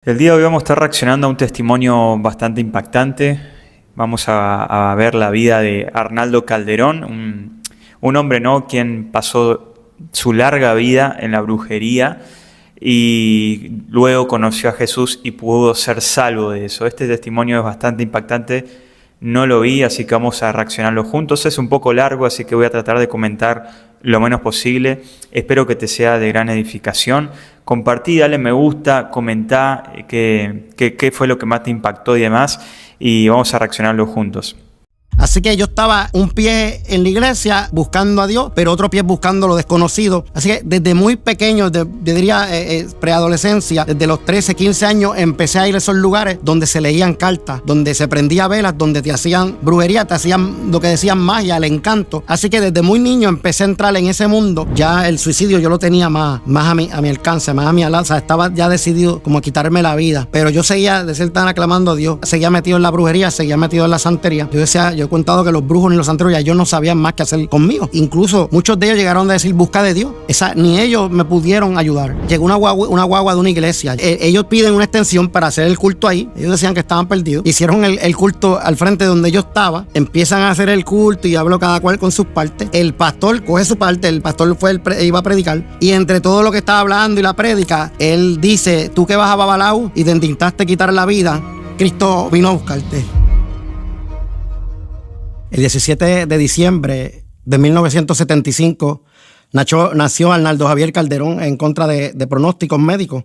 El día de hoy vamos a estar reaccionando a un testimonio bastante impactante. Vamos a ver la vida de Arnaldo Calderón, un hombre, ¿no?, quien pasó su larga vida en la brujería y luego conoció a Jesús y pudo ser salvo de eso. Este testimonio es bastante impactante, no lo vi, así que vamos a reaccionarlo juntos. Es un poco largo, así que voy a tratar de comentar lo menos posible. Espero que te sea de gran edificación. Compartí, dale me gusta, comentá qué fue lo que más te impactó y demás, y vamos a reaccionarlo juntos. Así que yo estaba un pie en la iglesia buscando a Dios, pero otro pie buscando lo desconocido. Así que desde muy pequeño, yo diría preadolescencia, desde los 13, 15 años, empecé a ir a esos lugares donde se leían cartas, donde se prendía velas, donde te hacían brujería, te hacían lo que decían magia, el encanto. Así que desde muy niño empecé a entrar en ese mundo. Ya el suicidio yo lo tenía más a mi alcance, más a mi alza. Estaba ya decidido como a quitarme la vida. Pero yo seguía de ser tan aclamando a Dios, seguía metido en la brujería, seguía metido en la santería. Yo he contado que los brujos ni los santeros ya yo no sabían más qué hacer conmigo. Incluso muchos de ellos llegaron a decir busca de Dios. Ni ellos me pudieron ayudar. Llegó una guagua de una iglesia. Ellos piden una extensión para hacer el culto ahí. Ellos decían que estaban perdidos. Hicieron el culto al frente donde yo estaba. Empiezan a hacer el culto y habló cada cual con sus partes. El pastor coge su parte. El pastor iba a predicar. Y entre todo lo que estaba hablando y la prédica, él dice: tú que vas a Babalau y te intentaste quitar la vida, Cristo vino a buscarte. El 17 de diciembre de 1975 nació Arnaldo Javier Calderón en contra de pronósticos médicos,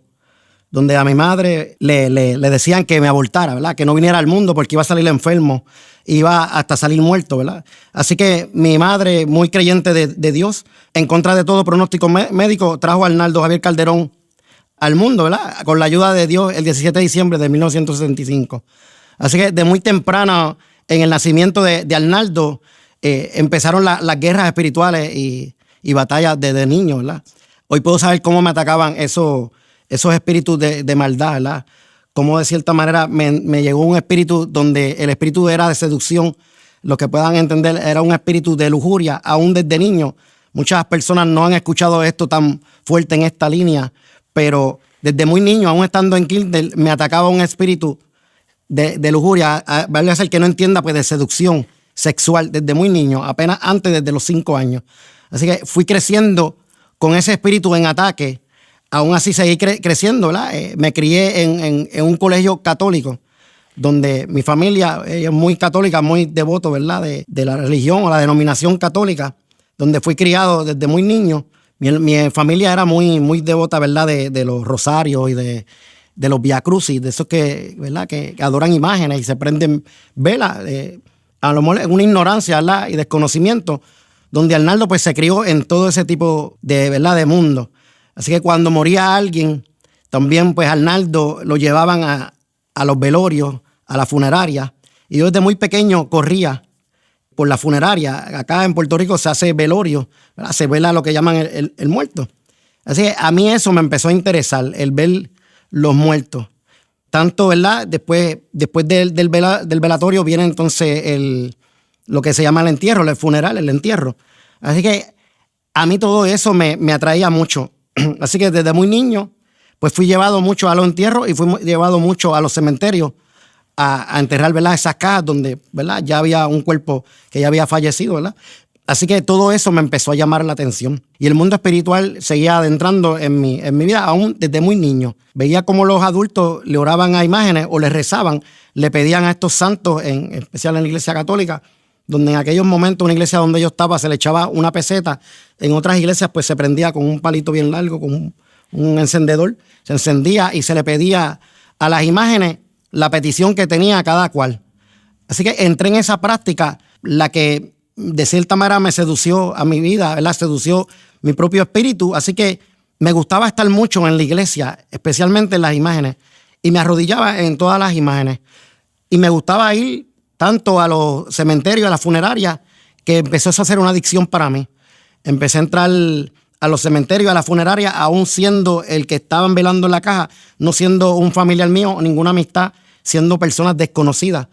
donde a mi madre le decían que me abortara, ¿verdad? Que no viniera al mundo porque iba a salir enfermo, iba hasta salir muerto, ¿verdad? Así que mi madre, muy creyente de Dios, en contra de todo pronóstico médico, trajo a Arnaldo Javier Calderón al mundo, ¿verdad? Con la ayuda de Dios, el 17 de diciembre de 1975. Así que de muy temprano, en el nacimiento de Arnaldo, empezaron las guerras espirituales y batallas de niño, ¿verdad? Hoy puedo saber cómo me atacaban esos espíritus de maldad, ¿verdad? Cómo de cierta manera me llegó un espíritu donde el espíritu era de seducción. Lo que puedan entender, era un espíritu de lujuria, aún desde niño. Muchas personas no han escuchado esto tan fuerte en esta línea, pero desde muy niño, aún estando en kinder, me atacaba un espíritu de lujuria, vale a ser que no entienda, pues de seducción sexual desde muy niño, apenas antes desde los 5 años. Así que fui creciendo con ese espíritu en ataque. Aún así seguí creciendo, ¿verdad? Me crié en un colegio católico, donde mi familia es muy católica, muy devoto, ¿verdad? De la religión o la denominación católica, donde fui criado desde muy niño. Mi familia era muy devota, ¿verdad? De los rosarios y de los viacrucis, de esos que, ¿verdad?, que adoran imágenes y se prenden velas, a lo mejor en una ignorancia, ¿verdad?, y desconocimiento, donde Arnaldo pues se crió en todo ese tipo de, ¿verdad?, de mundo. Así que cuando moría alguien, también pues Arnaldo lo llevaban a los velorios, a la funeraria, y yo desde muy pequeño corría por la funeraria. Acá en Puerto Rico se hace velorio, ¿verdad?, se vela lo que llaman el muerto. Así que a mí eso me empezó a interesar, el ver los muertos. Tanto, ¿verdad? Después del velatorio viene entonces lo que se llama el entierro, el funeral, el entierro. Así que a mí todo eso me atraía mucho. Así que desde muy niño, pues fui llevado mucho a los entierros y fui llevado mucho a los cementerios a enterrar, ¿verdad?, esas cajas donde, ¿verdad?, ya había un cuerpo que ya había fallecido, ¿verdad? Así que todo eso me empezó a llamar la atención. Y el mundo espiritual seguía adentrando en mi vida aún desde muy niño. Veía cómo los adultos le oraban a imágenes o le rezaban, le pedían a estos santos, en especial en la iglesia católica, donde en aquellos momentos, una iglesia donde yo estaba, se le echaba una peseta. En otras iglesias pues se prendía con un palito bien largo, con un encendedor. Se encendía y se le pedía a las imágenes la petición que tenía cada cual. Así que entré en esa práctica, la que de cierta manera me sedució a mi vida, ¿verdad? Sedució mi propio espíritu. Así que me gustaba estar mucho en la iglesia, especialmente en las imágenes, y me arrodillaba en todas las imágenes. Y me gustaba ir tanto a los cementerios, a las funerarias, que empezó a ser una adicción para mí. Empecé a entrar a los cementerios, a la funeraria, aún siendo el que estaban velando en la caja, no siendo un familiar mío, ninguna amistad, siendo personas desconocidas.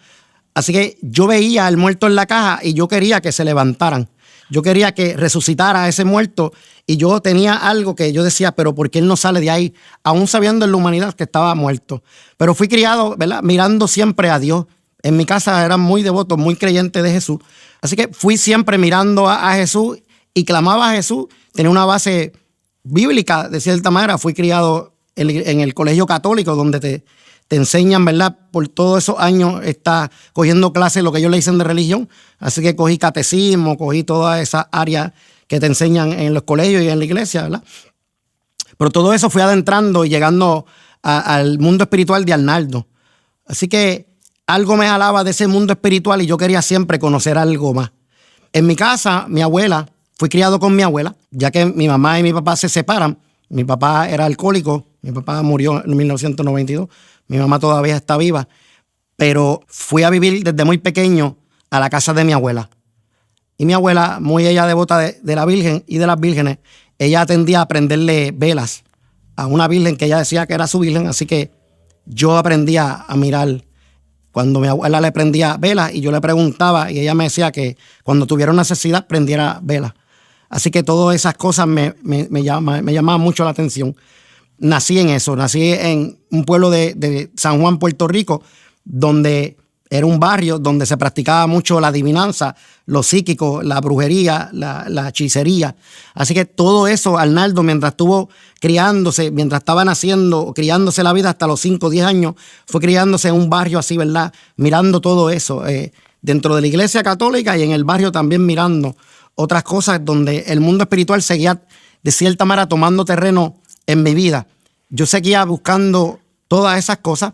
Así que yo veía al muerto en la caja y yo quería que se levantaran. Yo quería que resucitara a ese muerto y yo tenía algo que yo decía, pero ¿por qué él no sale de ahí? Aún sabiendo en la humanidad que estaba muerto. Pero fui criado, ¿verdad?, mirando siempre a Dios. En mi casa eran muy devotos, muy creyentes de Jesús. Así que fui siempre mirando a Jesús y clamaba a Jesús. Tenía una base bíblica, de cierta manera. Fui criado en el colegio católico, donde te enseñan, ¿verdad? Por todos esos años está cogiendo clases, lo que ellos le dicen de religión. Así que cogí catecismo, cogí todas esas áreas que te enseñan en los colegios y en la iglesia, ¿verdad? Pero todo eso fui adentrando y llegando al mundo espiritual de Arnaldo. Así que algo me jalaba de ese mundo espiritual y yo quería siempre conocer algo más. En mi casa, mi abuela, fui criado con mi abuela, ya que mi mamá y mi papá se separan. Mi papá era alcohólico, mi papá murió en 1992, mi mamá todavía está viva, pero fui a vivir desde muy pequeño a la casa de mi abuela. Y mi abuela, muy ella devota de la Virgen y de las vírgenes, ella tendía a prenderle velas a una virgen que ella decía que era su virgen, así que yo aprendía a mirar cuando mi abuela le prendía velas y yo le preguntaba y ella me decía que cuando tuviera necesidad prendiera velas. Así que todas esas cosas me llamaban mucho la atención. Nací en eso, nací en un pueblo de San Juan, Puerto Rico, donde era un barrio donde se practicaba mucho la adivinanza, lo psíquico, la brujería, la hechicería. Así que todo eso, Arnaldo, mientras estuvo criándose, mientras estaba naciendo, criándose la vida hasta los 5 o 10 años, fue criándose en un barrio así, ¿verdad? Mirando todo eso, dentro de la iglesia católica y en el barrio también mirando otras cosas donde el mundo espiritual seguía de cierta manera tomando terreno en mi vida. Yo seguía buscando todas esas cosas,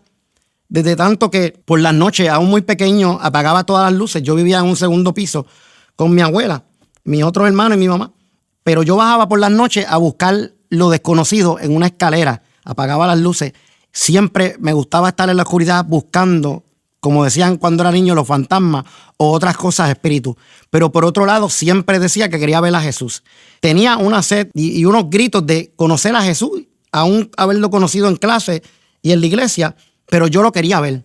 desde tanto que por las noches, aún muy pequeño, apagaba todas las luces. Yo vivía en un segundo piso con mi abuela, mis otros hermanos y mi mamá, pero yo bajaba por las noches a buscar lo desconocido en una escalera, apagaba las luces. Siempre me gustaba estar en la oscuridad buscando, como decían cuando era niño, los fantasmas o otras cosas espíritus. Pero por otro lado, siempre decía que quería ver a Jesús. Tenía una sed y unos gritos de conocer a Jesús, aún haberlo conocido en clase y en la iglesia, pero yo lo quería ver,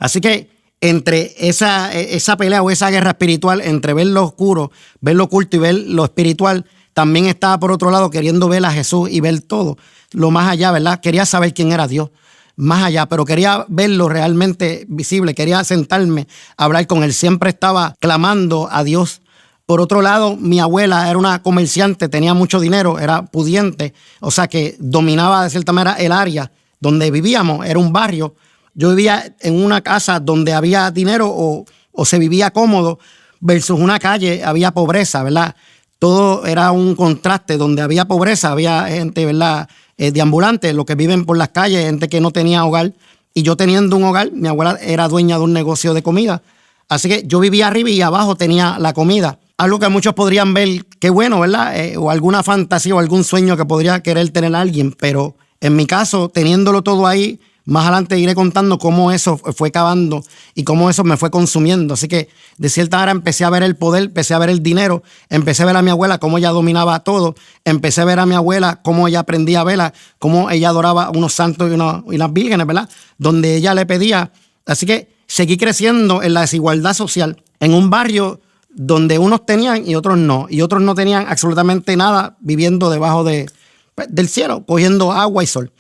Así que entre esa pelea o esa guerra espiritual, entre ver lo oscuro, ver lo oculto y ver lo espiritual, también estaba por otro lado queriendo ver a Jesús y ver todo, lo más allá, ¿verdad? Quería saber quién era Dios, más allá, pero quería verlo realmente visible, quería sentarme a hablar con él, siempre estaba clamando a Dios. Por otro lado, mi abuela era una comerciante, tenía mucho dinero, era pudiente, o sea que dominaba de cierta manera el área donde vivíamos, era un barrio. Yo vivía en una casa donde había dinero o se vivía cómodo, versus una calle, había pobreza, ¿verdad? Todo era un contraste, donde había pobreza, había gente, ¿verdad?, deambulante, los que viven por las calles, gente que no tenía hogar. Y yo teniendo un hogar, mi abuela era dueña de un negocio de comida. Así que yo vivía arriba y abajo tenía la comida. Algo que muchos podrían ver, qué bueno, ¿verdad? O alguna fantasía o algún sueño que podría querer tener alguien, pero en mi caso, teniéndolo todo ahí, más adelante iré contando cómo eso fue cavando y cómo eso me fue consumiendo. Así que de cierta manera empecé a ver el poder, empecé a ver el dinero, empecé a ver a mi abuela cómo ella dominaba todo, empecé a ver a mi abuela cómo ella aprendía a vela, cómo ella adoraba a unos santos y unas vírgenes, ¿verdad? Donde ella le pedía. Así que seguí creciendo en la desigualdad social, en un barrio donde unos tenían y otros no tenían absolutamente nada, viviendo debajo del cielo, cogiendo agua y sol.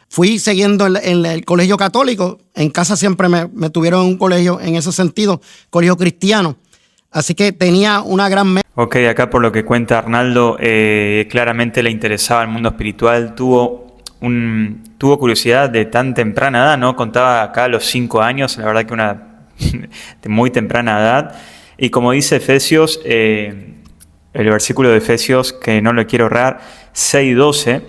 Fui siguiendo en el colegio católico. En casa siempre me tuvieron en un colegio en ese sentido, colegio cristiano. Así que tenía una gran... Ok, acá por lo que cuenta Arnaldo, claramente le interesaba el mundo espiritual. Tuvo curiosidad de tan temprana edad, ¿no? Contaba acá a los 5 años, la verdad que una de muy temprana edad. Y como dice Efesios, el versículo de Efesios, que no lo quiero errar, 6:12,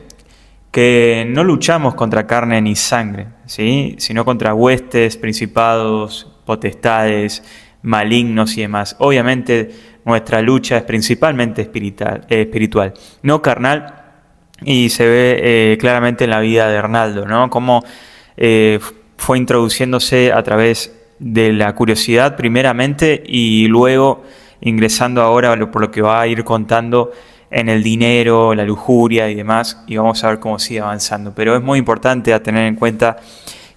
que no luchamos contra carne ni sangre, ¿sí?, sino contra huestes, principados, potestades, malignos y demás. Obviamente nuestra lucha es principalmente espiritual, no carnal, y se ve claramente en la vida de Arnaldo, ¿no? Cómo fue introduciéndose a través de la curiosidad primeramente y luego ingresando ahora por lo que va a ir contando en el dinero, la lujuria y demás, y vamos a ver cómo sigue avanzando. Pero es muy importante a tener en cuenta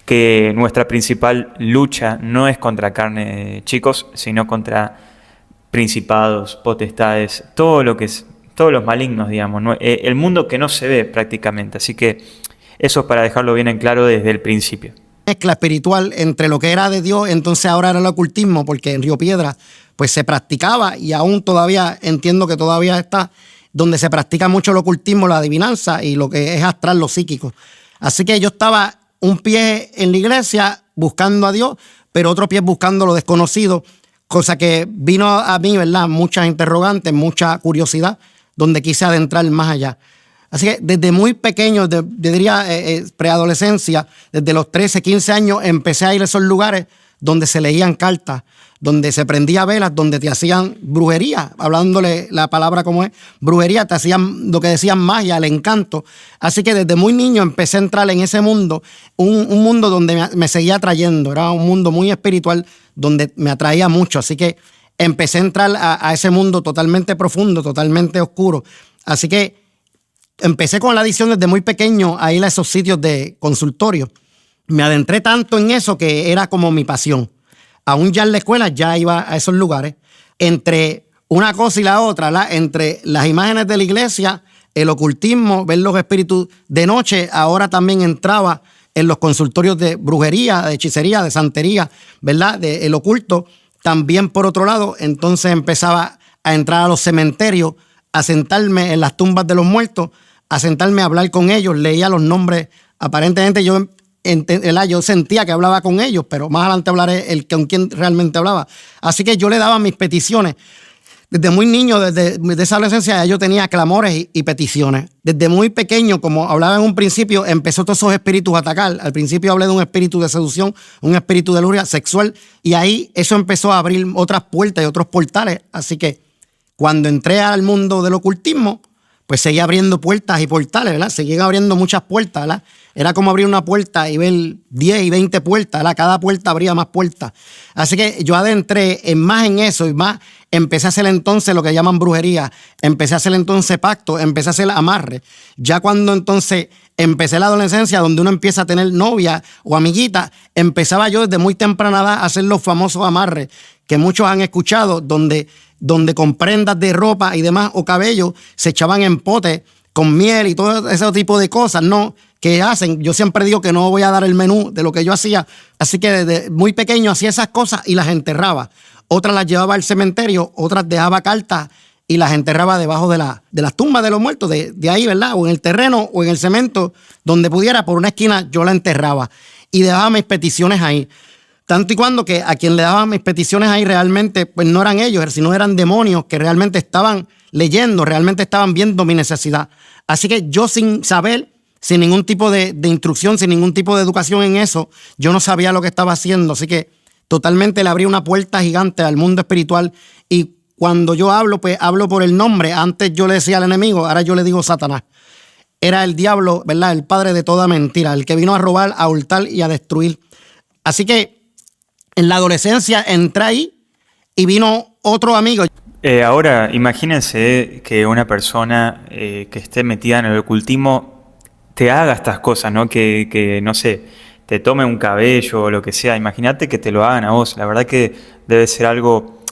que nuestra principal lucha no es contra carne, chicos, sino contra principados, potestades, todo lo que es, todos los malignos, digamos, ¿no? El mundo que no se ve prácticamente. Así que eso es para dejarlo bien en claro desde el principio. Mezcla espiritual entre lo que era de Dios, entonces ahora era el ocultismo, porque en Río Piedra pues se practicaba, y aún todavía entiendo que todavía está, donde se practica mucho el ocultismo, la adivinanza y lo que es astral, lo psíquico. Así que yo estaba un pie en la iglesia buscando a Dios, pero otro pie buscando lo desconocido, cosa que vino a mí, ¿verdad? Muchas interrogantes, mucha curiosidad, donde quise adentrar más allá. Así que desde muy pequeño, yo diría preadolescencia, desde los 13, 15 años, empecé a ir a esos lugares donde se leían cartas, donde se prendía velas, donde te hacían brujería, hablándole la palabra como es, brujería, te hacían lo que decían magia, el encanto. Así que desde muy niño empecé a entrar en ese mundo, un mundo donde me seguía atrayendo, era un mundo muy espiritual, donde me atraía mucho. Así que empecé a entrar a ese mundo totalmente profundo, totalmente oscuro. Así que empecé con la adicción desde muy pequeño a ir a esos sitios de consultorio. Me adentré tanto en eso que era como mi pasión. Aún ya en la escuela ya iba a esos lugares. Entre una cosa y la otra, ¿verdad? Entre las imágenes de la iglesia, el ocultismo, ver los espíritus de noche, ahora también entraba en los consultorios de brujería, de hechicería, de santería, ¿verdad? El oculto. También, por otro lado, entonces empezaba a entrar a los cementerios, a sentarme en las tumbas de los muertos, a sentarme a hablar con ellos, leía los nombres. Aparentemente yo sentía que hablaba con ellos, pero más adelante hablaré con quién realmente hablaba. Así que yo le daba mis peticiones. Desde muy niño, desde esa adolescencia, yo tenía clamores y peticiones. Desde muy pequeño, como hablaba en un principio, empezó todos esos espíritus a atacar. Al principio hablé de un espíritu de seducción, un espíritu de lujuria sexual, y ahí eso empezó a abrir otras puertas y otros portales. Así que cuando entré al mundo del ocultismo, pues seguía abriendo puertas y portales, ¿verdad? Seguían abriendo muchas puertas, ¿verdad? Era como abrir una puerta y ver 10 y 20 puertas, ¿verdad? Cada puerta abría más puertas. Así que yo adentré más en eso y más empecé a hacer entonces lo que llaman brujería. Empecé a hacer entonces pacto, empecé a hacer amarre. Ya cuando entonces empecé la adolescencia, donde uno empieza a tener novia o amiguita, empezaba yo desde muy temprana edad a hacer los famosos amarres que muchos han escuchado, donde con prendas de ropa y demás o cabello se echaban en potes con miel y todo ese tipo de cosas, ¿no? Que hacen. Yo siempre digo que no voy a dar el menú de lo que yo hacía, así que desde muy pequeño hacía esas cosas y las enterraba. Otras las llevaba al cementerio, otras dejaba cartas y las enterraba debajo de las tumbas de los muertos, de ahí, ¿verdad? O en el terreno o en el cemento, donde pudiera, por una esquina yo la enterraba y dejaba mis peticiones ahí. Tanto y cuando que a quien le daba mis peticiones ahí realmente, pues no eran ellos, sino eran demonios que realmente estaban leyendo, realmente estaban viendo mi necesidad. Así que yo sin saber, sin ningún tipo de instrucción, sin ningún tipo de educación en eso, yo no sabía lo que estaba haciendo. Así que totalmente le abrí una puerta gigante al mundo espiritual. Y cuando yo hablo, pues hablo por el nombre. Antes yo le decía al enemigo, ahora yo le digo Satanás. Era el diablo, ¿verdad? El padre de toda mentira, el que vino a robar, a hurtar y a destruir. Así que en la adolescencia entré ahí y vino otro amigo. Ahora, imagínense que una persona que esté metida en el ocultismo te haga estas cosas, ¿no? Que no sé, te tome un cabello o lo que sea. Imagínate que te lo hagan a vos. La verdad que debe ser algo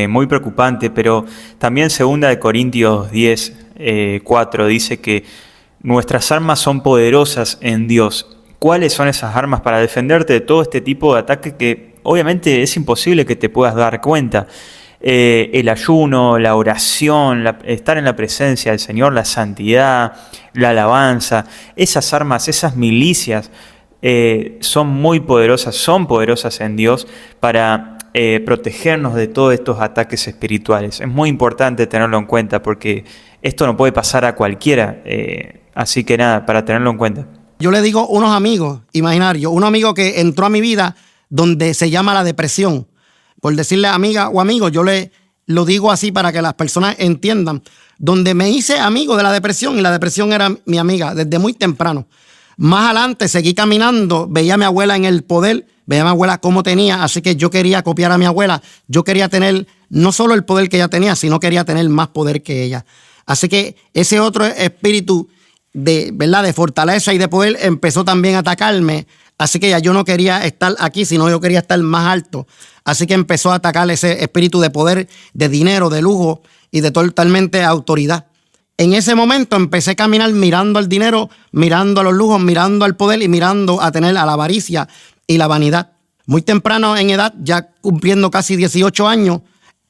muy preocupante, pero también 2 Corintios 10, 4 dice que nuestras armas son poderosas en Dios. ¿Cuáles son esas armas para defenderte de todo este tipo de ataque que obviamente es imposible que te puedas dar cuenta? El ayuno, la oración, estar en la presencia del Señor, la santidad, la alabanza, esas armas, esas milicias son muy poderosas, son poderosas en Dios para protegernos de todos estos ataques espirituales. Es muy importante tenerlo en cuenta porque esto no puede pasar a cualquiera, así que nada, para tenerlo en cuenta. Yo le digo unos amigos imaginarios, un amigo que entró a mi vida donde se llama la depresión. Por decirle amiga o amigo, yo lo digo así para que las personas entiendan. Donde me hice amigo de la depresión y la depresión era mi amiga desde muy temprano. Más adelante seguí caminando, veía a mi abuela en el poder, veía a mi abuela cómo tenía, así que yo quería copiar a mi abuela. Yo quería tener no solo el poder que ella tenía, sino quería tener más poder que ella. Así que ese otro espíritu ¿verdad? De fortaleza y de poder empezó también a atacarme. Así que ya yo no quería estar aquí, sino yo quería estar más alto. Así que empezó a atacar ese espíritu de poder, de dinero, de lujo y de totalmente autoridad. En ese momento empecé a caminar mirando al dinero, mirando a los lujos, mirando al poder y mirando a tener a la avaricia y la vanidad. Muy temprano en edad, ya cumpliendo casi 18 años,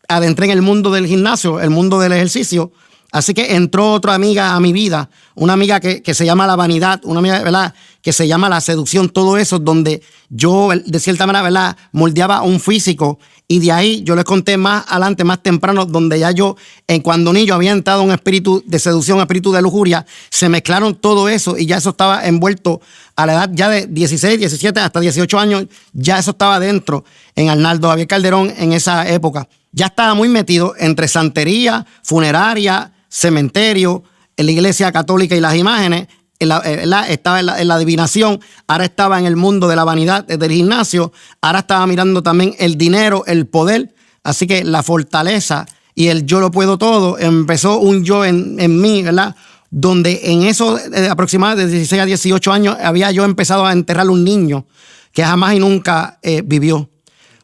adentré en el mundo del gimnasio, el mundo del ejercicio. Así que entró otra amiga a mi vida, una amiga que se llama la vanidad, una amiga, ¿verdad?, que se llama la seducción, todo eso donde yo, de cierta manera, ¿verdad?, moldeaba un físico, y de ahí yo les conté más adelante, más temprano, donde ya yo, cuando niño había entrado un espíritu de seducción, un espíritu de lujuria, se mezclaron todo eso y ya eso estaba envuelto a la edad ya de 16, 17 hasta 18 años, ya eso estaba dentro en Arnaldo Javier Calderón en esa época. Ya estaba muy metido entre santería, funeraria, cementerio, en la iglesia católica y las imágenes, estaba en la adivinación, ahora estaba en el mundo de la vanidad del gimnasio, ahora estaba mirando también el dinero, el poder, así que la fortaleza y el yo lo puedo todo, empezó un yo en mí, ¿verdad? Donde en esos aproximadamente de 16 a 18 años había yo empezado a enterrar un niño que jamás y nunca vivió,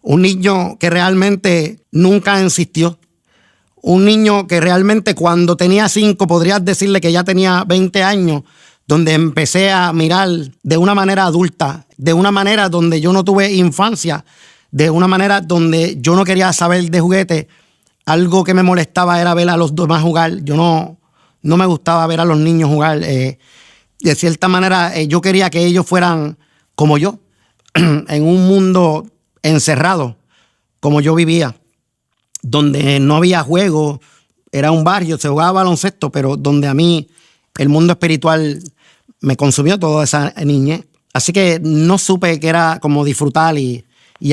un niño que realmente nunca existió. Un niño que realmente cuando tenía 5 podrías decirle que ya tenía 20 años, donde empecé a mirar de una manera adulta, de una manera donde yo no tuve infancia, de una manera donde yo no quería saber de juguetes. Algo que me molestaba era ver a los demás jugar. Yo no me gustaba ver a los niños jugar. De cierta manera, yo quería que ellos fueran como yo, en un mundo encerrado, como yo vivía, donde no había juego, era un barrio, se jugaba baloncesto, pero donde a mí el mundo espiritual me consumió toda esa niñez. Así que no supe que era como disfrutar y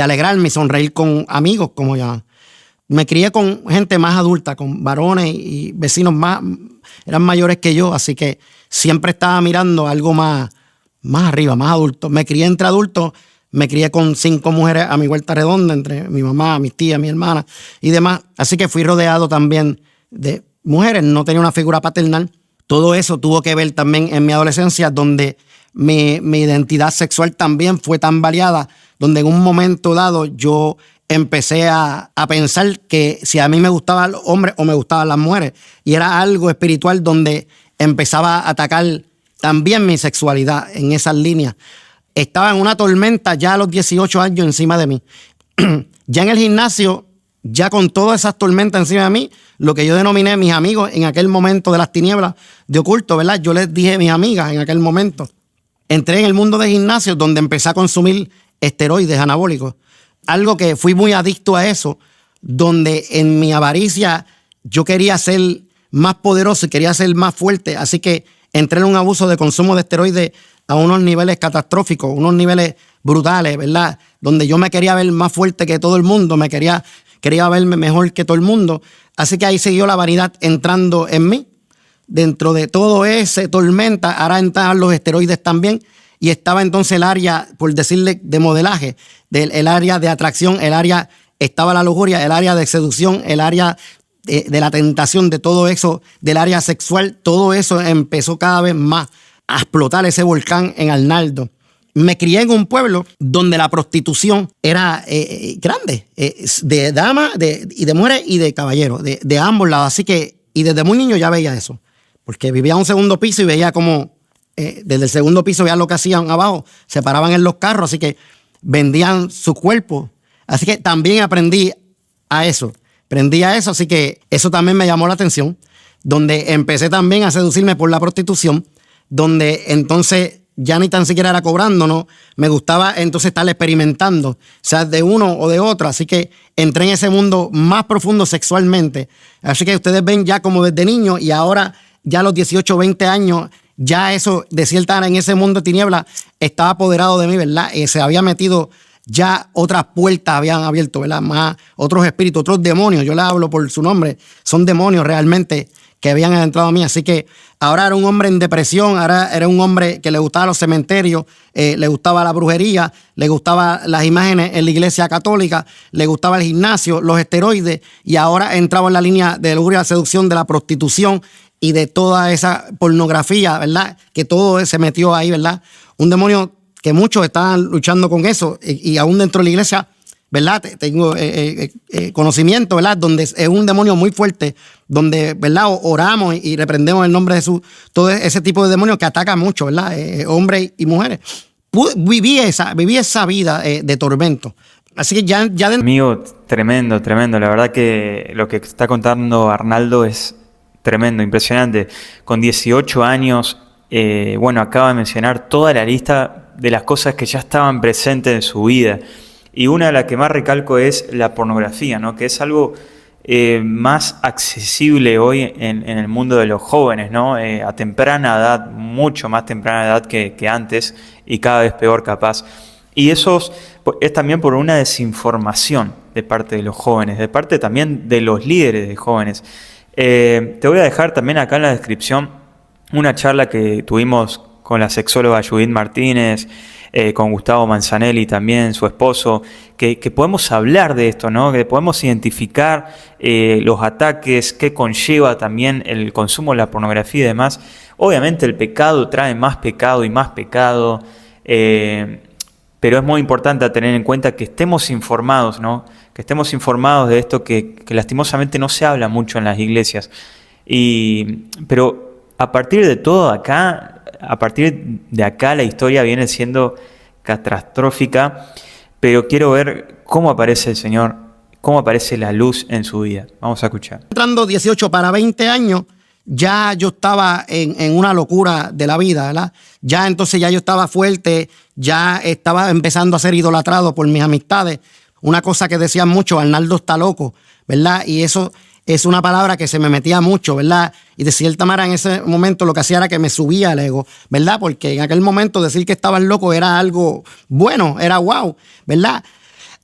alegrarme y sonreír con amigos, como ya. Me crié con gente más adulta, con varones y vecinos eran mayores que yo, así que siempre estaba mirando algo más arriba, más adulto. Me crié entre adultos. Me crié con 5 mujeres a mi vuelta redonda, entre mi mamá, mis tías, mi hermana y demás. Así que fui rodeado también de mujeres, no tenía una figura paternal. Todo eso tuvo que ver también en mi adolescencia, donde mi identidad sexual también fue tan variada, donde en un momento dado yo empecé a pensar que si a mí me gustaban los hombres o me gustaban las mujeres. Y era algo espiritual donde empezaba a atacar también mi sexualidad en esas líneas. Estaba en una tormenta ya a los 18 años encima de mí. Ya en el gimnasio, ya con todas esas tormentas encima de mí, lo que yo denominé mis amigos en aquel momento de las tinieblas de oculto, ¿verdad? Yo les dije mis amigas en aquel momento. Entré en el mundo de gimnasio donde empecé a consumir esteroides anabólicos. Algo que fui muy adicto a eso, donde en mi avaricia yo quería ser más poderoso y quería ser más fuerte. Así que entré en un abuso de consumo de esteroides a unos niveles catastróficos, unos niveles brutales, ¿verdad? Donde yo me quería ver más fuerte que todo el mundo, quería verme mejor que todo el mundo. Así que ahí siguió la vanidad entrando en mí. Dentro de todo ese tormenta, ahora entraban los esteroides también, y estaba entonces el área, por decirle, de modelaje, el área de atracción, estaba la lujuria, el área de seducción, el área de la tentación, de todo eso, del área sexual. Todo eso empezó cada vez más a explotar ese volcán en Arnaldo. Me crié en un pueblo donde la prostitución era grande, de damas y de mujeres y de caballeros, de ambos lados. Así que, y desde muy niño ya veía eso, porque vivía en un segundo piso y veía como desde el segundo piso veía lo que hacían abajo, se paraban en los carros, así que vendían su cuerpo. Así que también aprendí a eso, así que eso también me llamó la atención, donde empecé también a seducirme por la prostitución, donde entonces ya ni tan siquiera era cobrando, ¿no? Me gustaba entonces estar experimentando, sea de uno o de otro. Así que entré en ese mundo más profundo sexualmente. Así que ustedes ven ya como desde niño, y ahora ya a los 18, 20 años, ya eso de cierta manera en ese mundo de tinieblas estaba apoderado de mí, ¿verdad? Se había metido ya otras puertas, habían abierto, ¿verdad? Más otros espíritus, otros demonios. Yo les hablo por su nombre. Son demonios realmente que habían entrado a mí. Así que ahora era un hombre en depresión, ahora era un hombre que le gustaba los cementerios, le gustaba la brujería, le gustaban las imágenes en la iglesia católica, le gustaba el gimnasio, los esteroides, y ahora entraba en la línea de lujuria, seducción, de la prostitución y de toda esa pornografía, ¿verdad? Que todo se metió ahí, ¿verdad? Un demonio que muchos estaban luchando con eso, y aún dentro de la iglesia ¿verdad? Tengo conocimiento, ¿verdad? Donde es un demonio muy fuerte, donde, ¿verdad? Oramos y reprendemos el nombre de Jesús, todo ese tipo de demonio que ataca mucho, ¿verdad? Hombres y mujeres. Viví esa vida de tormento. Así que ya Amigo, tremendo, tremendo. La verdad que lo que está contando Arnaldo es tremendo, impresionante. Con 18 años, bueno, acaba de mencionar toda la lista de las cosas que ya estaban presentes en su vida. Y una de las que más recalco es la pornografía, ¿no? Que es algo más accesible hoy en el mundo de los jóvenes, ¿no? A temprana edad, mucho más temprana edad que antes, y cada vez peor capaz. Y eso es también por una desinformación de parte de los jóvenes, de parte también de los líderes de jóvenes. Te voy a dejar también acá en la descripción una charla que tuvimos con la sexóloga Judith Martínez, con Gustavo Manzanelli también, su esposo, que podemos hablar de esto, ¿no? Que podemos identificar los ataques, qué conlleva también el consumo de la pornografía y demás. Obviamente el pecado trae más pecado y más pecado, pero es muy importante tener en cuenta que estemos informados, ¿no? Que estemos informados de esto que lastimosamente no se habla mucho en las iglesias. Pero a partir de todo acá, a partir de acá la historia viene siendo catastrófica, pero quiero ver cómo aparece el Señor, cómo aparece la luz en su vida. Vamos a escuchar. Entrando 18 para 20 años, ya yo estaba en una locura de la vida, ¿verdad? Ya entonces ya yo estaba fuerte, ya estaba empezando a ser idolatrado por mis amistades. Una cosa que decían mucho, Arnaldo está loco, ¿verdad? Y eso es una palabra que se me metía mucho, ¿verdad? Y de cierta manera en ese momento lo que hacía era que me subía el ego, ¿verdad? Porque en aquel momento decir que estabas loco era algo bueno, era wow, ¿verdad?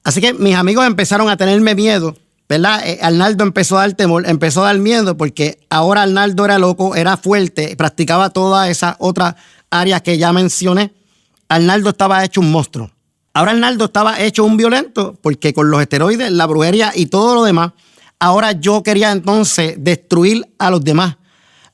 Así que mis amigos empezaron a tenerme miedo, ¿verdad? Arnaldo empezó a dar temor, empezó a dar miedo porque ahora Arnaldo era loco, era fuerte, practicaba todas esas otras áreas que ya mencioné. Arnaldo estaba hecho un monstruo. Ahora Arnaldo estaba hecho un violento porque con los esteroides, la brujería y todo lo demás, ahora yo quería entonces destruir a los demás.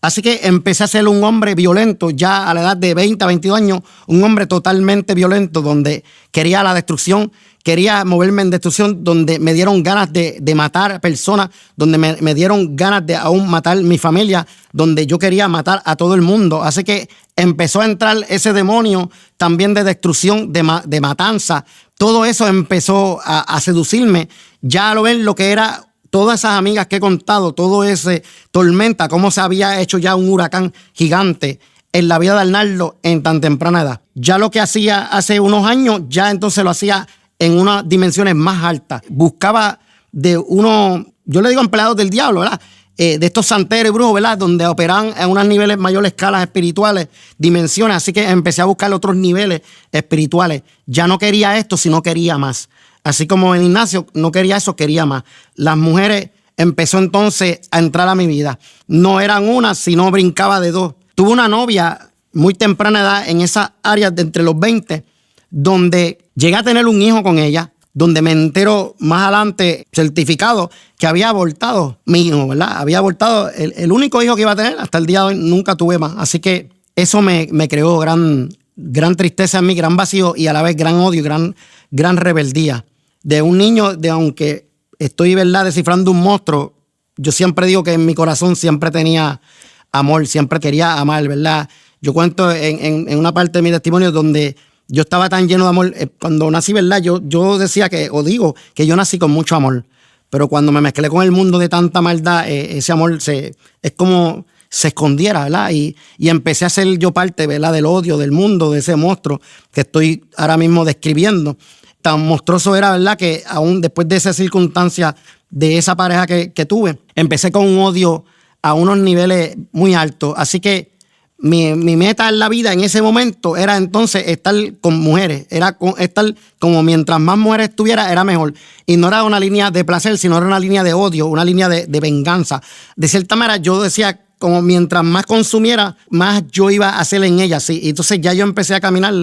Así que empecé a ser un hombre violento ya a la edad de 20 a 22 años, un hombre totalmente violento donde quería la destrucción, quería moverme en destrucción, donde me dieron ganas de matar personas, donde me dieron ganas de aún matar mi familia, donde yo quería matar a todo el mundo. Así que empezó a entrar ese demonio también de destrucción, de matanza. Todo eso empezó a seducirme. Ya lo ven lo que era. Todas esas amigas que he contado, todo ese tormenta, cómo se había hecho ya un huracán gigante en la vida de Arnaldo en tan temprana edad. Ya lo que hacía hace unos años, ya entonces lo hacía en unas dimensiones más altas. Buscaba de uno, yo le digo empleados del diablo, ¿verdad? De estos santeros y brujos, ¿verdad? Donde operaban en unos niveles mayores, escalas espirituales, dimensiones. Así que empecé a buscar otros niveles espirituales. Ya no quería esto, sino quería más. Así como en Ignacio no quería eso, quería más. Las mujeres empezó entonces a entrar a mi vida. No eran una, sino brincaba de dos. Tuve una novia muy temprana edad en esas áreas de entre los 20, donde llegué a tener un hijo con ella, donde me entero más adelante certificado que había abortado mi hijo, ¿verdad? Había abortado el único hijo que iba a tener, hasta el día de hoy nunca tuve más. Así que eso me creó gran tristeza en mí, gran vacío y a la vez gran odio, gran rebeldía. De un niño, de aunque estoy, ¿verdad?, descifrando un monstruo, yo siempre digo que en mi corazón siempre tenía amor, siempre quería amar, ¿verdad? Yo cuento en una parte de mi testimonio donde yo estaba tan lleno de amor. Cuando nací, ¿verdad? Yo decía digo que yo nací con mucho amor, pero cuando me mezclé con el mundo de tanta maldad, ese amor es como se escondiera, ¿verdad? Y empecé a ser yo parte, ¿verdad?, del odio, del mundo, de ese monstruo que estoy ahora mismo describiendo. Tan monstruoso era, ¿verdad?, que aún después de esa circunstancia, de esa pareja que tuve, empecé con un odio a unos niveles muy altos. Así que mi meta en la vida en ese momento era entonces estar con mujeres, era estar como mientras más mujeres tuviera, era mejor. Y no era una línea de placer, sino era una línea de odio, una línea de venganza. De cierta manera, yo decía, como mientras más consumiera, más yo iba a hacer en ellas. ¿Sí? Y entonces ya yo empecé a caminar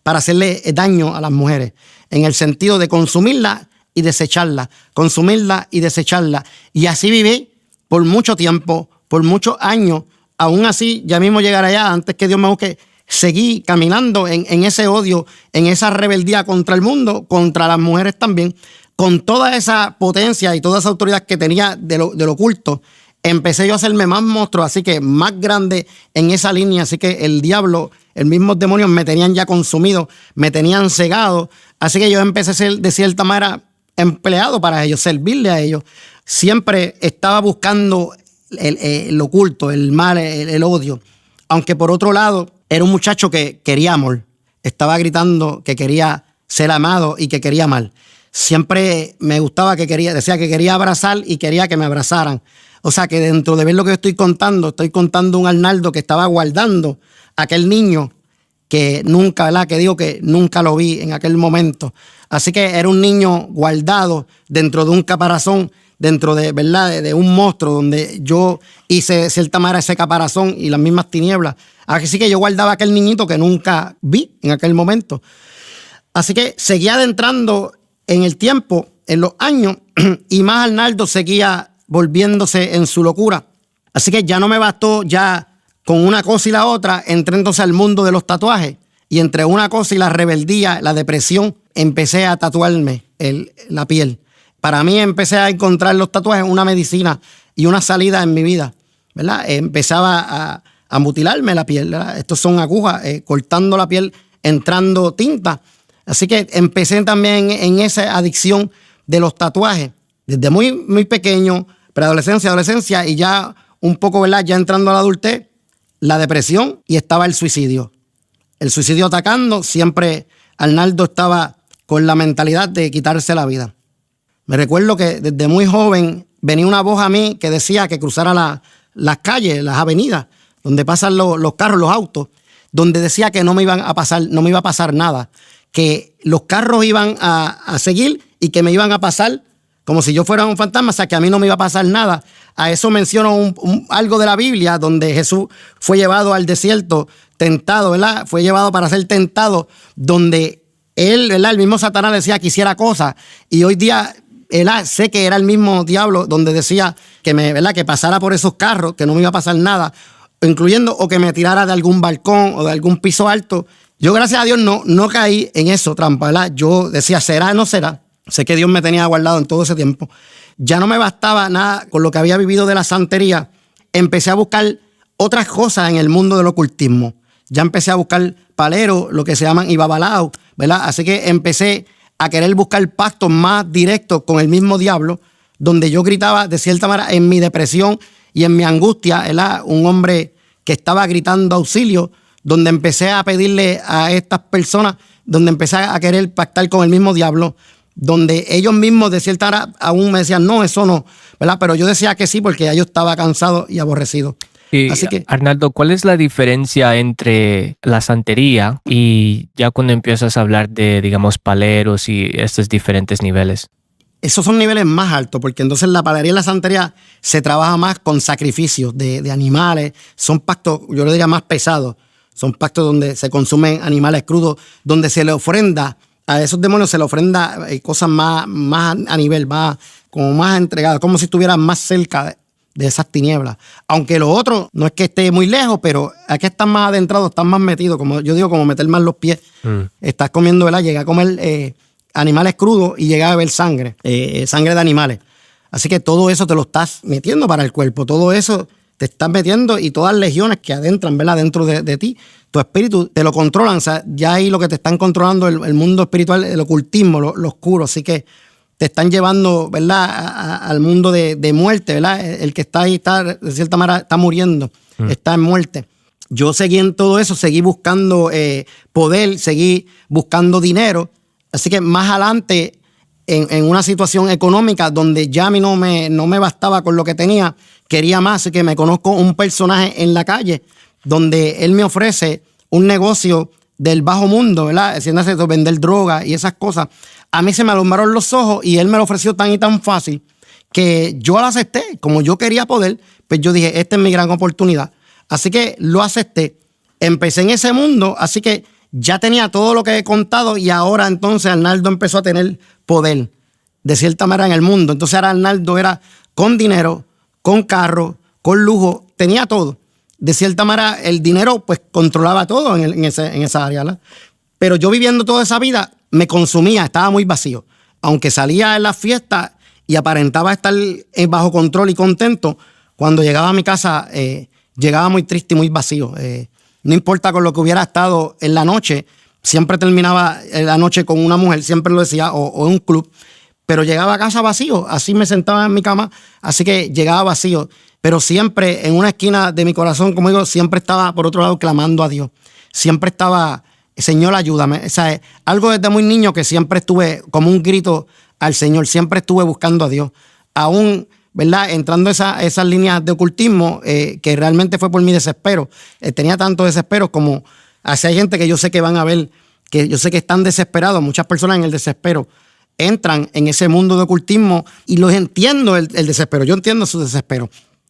para hacerle daño a las mujeres, en el sentido de consumirla y desecharla, consumirla y desecharla. Y así viví por mucho tiempo, por muchos años. Aún así, ya mismo llegaré allá, antes que Dios me busque, seguí caminando en ese odio, en esa rebeldía contra el mundo, contra las mujeres también, con toda esa potencia y toda esa autoridad que tenía de lo oculto, empecé yo a hacerme más monstruo, así que más grande en esa línea. Así que el diablo, el mismo demonios me tenían ya consumido, me tenían cegado. Así que yo empecé a ser de cierta manera empleado para ellos, servirle a ellos. Siempre estaba buscando el oculto, el mal, el odio. Aunque por otro lado, era un muchacho que quería amor. Estaba gritando que quería ser amado y que quería amar. Siempre me gustaba decía que quería abrazar y quería que me abrazaran. O sea que dentro de ver lo que estoy contando un Arnaldo que estaba guardando a aquel niño que nunca, ¿verdad? Que digo que nunca lo vi en aquel momento. Así que era un niño guardado dentro de un caparazón, dentro de, ¿verdad? De un monstruo donde yo hice de cierta manera ese caparazón y las mismas tinieblas. Así que yo guardaba a aquel niñito que nunca vi en aquel momento. Así que seguía adentrando en el tiempo, en los años, y más Arnaldo seguía volviéndose en su locura. Así que ya no me bastó ya con una cosa y la otra, entré entonces al mundo de los tatuajes. Y entre una cosa y la rebeldía, la depresión, empecé a tatuarme la piel. Para mí empecé a encontrar los tatuajes una medicina y una salida en mi vida, ¿verdad? Empezaba a mutilarme la piel, ¿verdad? Estos son agujas, cortando la piel, entrando tinta. Así que empecé también en esa adicción de los tatuajes, desde muy, muy pequeño, preadolescencia, adolescencia y ya un poco, ¿verdad? Ya entrando a la adultez, la depresión y estaba el suicidio. El suicidio atacando, siempre Arnaldo estaba con la mentalidad de quitarse la vida. Me recuerdo que desde muy joven venía una voz a mí que decía que cruzara las calles, las avenidas, donde pasan los carros, los autos, donde decía que no me iba a pasar nada, que los carros iban a seguir y que me iban a pasar como si yo fuera un fantasma, o sea, que a mí no me iba a pasar nada. A eso menciono algo de la Biblia, donde Jesús fue llevado al desierto, tentado, ¿verdad? Fue llevado para ser tentado, donde él, ¿verdad? El mismo Satanás decía que hiciera cosas. Y hoy día, sé que era el mismo diablo donde decía que ¿verdad? Que pasara por esos carros, que no me iba a pasar nada, incluyendo o que me tirara de algún balcón o de algún piso alto. Yo, gracias a Dios, no caí en eso, trampa, ¿verdad? Yo decía, ¿será o no será? Sé que Dios me tenía guardado en todo ese tiempo. Ya no me bastaba nada con lo que había vivido de la santería. Empecé a buscar otras cosas en el mundo del ocultismo. Ya empecé a buscar paleros, lo que se llaman ibabalao, ¿verdad? Así que empecé a querer buscar pactos más directos con el mismo diablo, donde yo gritaba de cierta manera en mi depresión y en mi angustia, ¿verdad? Un hombre que estaba gritando auxilio, donde empecé a pedirle a estas personas, donde empecé a querer pactar con el mismo diablo, donde ellos mismos de cierta manera aún me decían, no, eso no, ¿verdad? Pero yo decía que sí porque ya yo estaba cansado y aborrecido. Y así que, Arnaldo, ¿cuál es la diferencia entre la santería y ya cuando empiezas a hablar de, digamos, paleros y estos diferentes niveles? esos son niveles más altos, porque entonces la palería y la santería se trabaja más con sacrificios de animales, son pactos, yo le diría más pesados, son pactos donde se consumen animales crudos, donde se le ofrenda a esos demonios, se le ofrenda cosas más a nivel, como más entregadas, como si estuvieran más cerca de esas tinieblas. Aunque lo otro no es que esté muy lejos, pero aquí están más adentrados, están más metidos, como yo digo, como meter más los pies. Estás comiendo, ¿verdad? Llega a comer animales crudos y llega a beber sangre de animales. Así que todo eso te lo estás metiendo para el cuerpo, todo eso te estás metiendo y todas las legiones que adentran, ¿verdad? Dentro de ti, tu espíritu te lo controlan. O sea, ya ahí lo que te están controlando el mundo espiritual, el ocultismo, lo oscuro. Así que te están llevando, ¿verdad? Al mundo de muerte, ¿verdad? El que está ahí está, de cierta manera, está muriendo, está en muerte. Yo seguí en todo eso, seguí buscando poder, seguí buscando dinero. Así que más adelante, en una situación económica donde ya a mí no me bastaba con lo que tenía, quería más. Así que me conozco un personaje en la calle donde él me ofrece un negocio del bajo mundo, ¿verdad? Haciéndose vender droga y esas cosas. A mí se me alumbraron los ojos y él me lo ofreció tan y tan fácil que yo lo acepté. Como yo quería poder, pues yo dije, esta es mi gran oportunidad. Así que lo acepté. Empecé en ese mundo, así que ya tenía todo lo que he contado y ahora entonces Arnaldo empezó a tener poder de cierta manera en el mundo. Entonces ahora Arnaldo era con dinero, con carro, con lujo, tenía todo. De cierta manera el dinero pues controlaba todo en esa área, ¿verdad? Pero yo viviendo toda esa vida me consumía, estaba muy vacío. aunque salía en las fiestas y aparentaba estar bajo control y contento, cuando llegaba a mi casa llegaba muy triste y muy vacío. No importa con lo que hubiera estado en la noche, siempre terminaba la noche con una mujer, siempre lo decía, o en un club, pero llegaba a casa vacío. Así me sentaba en mi cama, así que llegaba vacío. Pero siempre en una esquina de mi corazón, como digo, siempre estaba por otro lado clamando a Dios. Siempre estaba, Señor, ayúdame. O sea, algo desde muy niño que siempre estuve como un grito al Señor. Siempre estuve buscando a Dios. Aún, ¿verdad? Entrando esas líneas de ocultismo, que realmente fue por mi desespero. Tenía tanto desespero como hacia gente que yo sé que van a ver, que yo sé que están desesperados. Muchas personas en el desespero entran en ese mundo de ocultismo y los entiendo el desespero. Yo entiendo su desespero.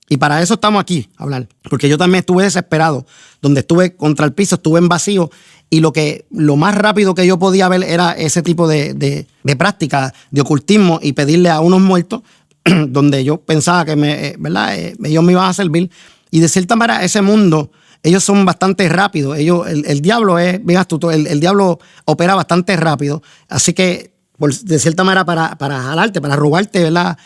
Y para eso estamos aquí, a hablar. Porque yo también estuve desesperado. Donde estuve contra el piso, estuve en vacío. Y lo más rápido que yo podía ver era ese tipo de práctica de ocultismo y pedirle a unos muertos, donde yo pensaba que ellos me iban a servir. Y de cierta manera, ese mundo, ellos son bastante rápidos. El diablo es bien astuto. El diablo opera bastante rápido. Así que, de cierta manera, para jalarte, para robarte, ¿verdad?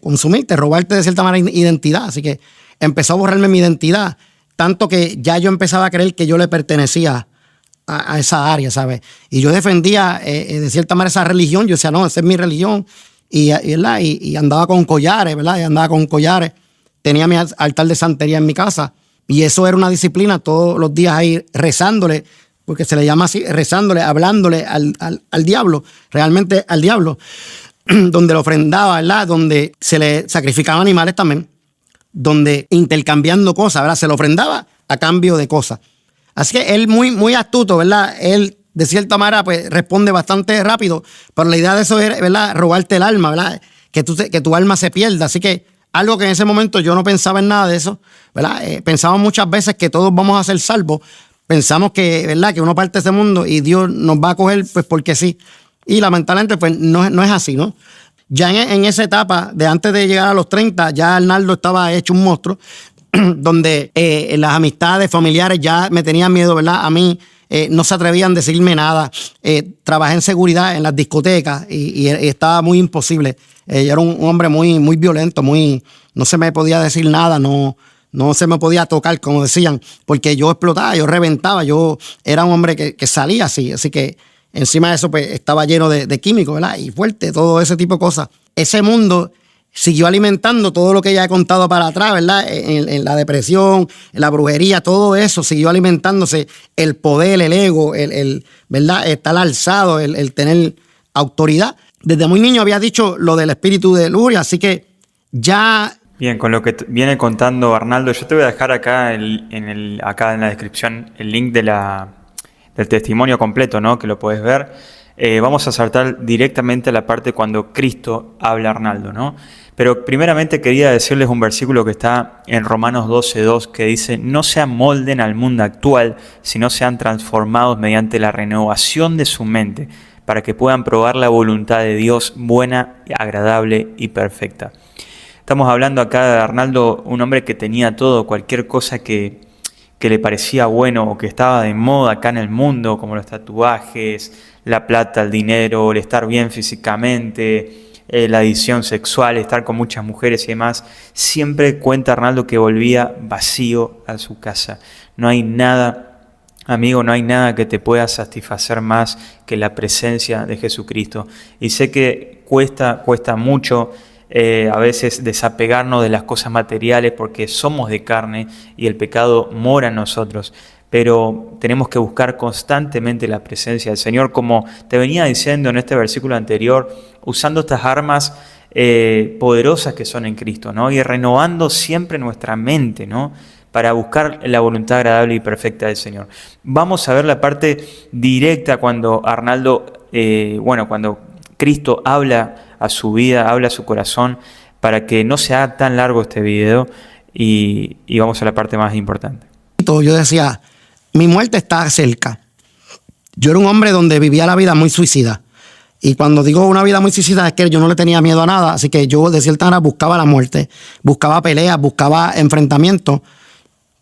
Consumirte, robarte de cierta manera identidad. Así que empezó a borrarme mi identidad, tanto que ya yo empezaba a creer que yo le pertenecía a esa área, ¿sabes? Y yo defendía de cierta manera esa religión. Yo decía, no, esa es mi religión. Y andaba con collares, ¿verdad? Y andaba con collares. Tenía mi altar de santería en mi casa. Y eso era una disciplina, todos los días ahí rezándole, porque se le llama así, rezándole, hablándole al diablo, realmente al diablo, donde le ofrendaba, ¿verdad? Donde se le sacrificaban animales también, donde intercambiando cosas, ¿verdad? Se le ofrendaba a cambio de cosas. Así que él muy, muy astuto, ¿verdad? Él, de cierta manera, pues responde bastante rápido, pero la idea de eso es, ¿verdad? Robarte el alma, ¿verdad? Que tu alma se pierda. Así que algo que en ese momento yo no pensaba en nada de eso, ¿verdad? Pensamos muchas veces que todos vamos a ser salvos. Pensamos que, ¿verdad? Que uno parte de ese mundo y Dios nos va a coger, pues porque sí. Y lamentablemente, pues no es así, ¿no? Ya en esa etapa, de antes de llegar a los 30, ya Arnaldo estaba hecho un monstruo, donde las amistades familiares ya me tenían miedo, ¿verdad? A mí no se atrevían a decirme nada. Trabajé en seguridad en las discotecas y estaba muy imposible. Yo era un hombre muy, muy violento, no se me podía decir nada, no se me podía tocar, como decían, porque yo explotaba, yo reventaba, yo era un hombre que salía así que encima de eso pues estaba lleno de químicos, ¿verdad? Y fuerte, todo ese tipo de cosas. Ese mundo siguió alimentando todo lo que ya he contado para atrás, ¿verdad? En la depresión, en la brujería, todo eso siguió alimentándose. El poder, el ego, ¿verdad? Estar alzado, el tener autoridad. Desde muy niño había dicho lo del espíritu de lujuria, así que ya... Bien, con lo que viene contando Arnaldo, yo te voy a dejar acá acá en la descripción el link del testimonio completo, ¿no? Que lo puedes ver. Vamos a saltar directamente a la parte cuando Cristo habla a Arnaldo, ¿no? Pero primeramente quería decirles un versículo que está en Romanos 12:2 que dice: no se amolden al mundo actual, sino sean transformados mediante la renovación de su mente, para que puedan probar la voluntad de Dios buena, agradable y perfecta. Estamos hablando acá de Arnaldo, un hombre que tenía todo, cualquier cosa que le parecía bueno o que estaba de moda acá en el mundo, como los tatuajes, la plata, el dinero, el estar bien físicamente, la adicción sexual, estar con muchas mujeres y demás. Siempre cuenta Arnaldo que volvía vacío a su casa. No hay nada, amigo, no hay nada que te pueda satisfacer más que la presencia de Jesucristo. Y sé que cuesta mucho a veces desapegarnos de las cosas materiales porque somos de carne y el pecado mora en nosotros, pero tenemos que buscar constantemente la presencia del Señor, como te venía diciendo en este versículo anterior, usando estas armas poderosas que son en Cristo, ¿no? Y renovando siempre nuestra mente, ¿no? Para buscar la voluntad agradable y perfecta del Señor. Vamos a ver la parte directa cuando cuando Cristo habla a su vida, habla a su corazón, para que no sea tan largo este video y vamos a la parte más importante. Yo decía, mi muerte está cerca. Yo era un hombre donde vivía la vida muy suicida. Y cuando digo una vida muy suicida es que yo no le tenía miedo a nada, así que yo de cierta manera buscaba la muerte, buscaba peleas, buscaba enfrentamientos,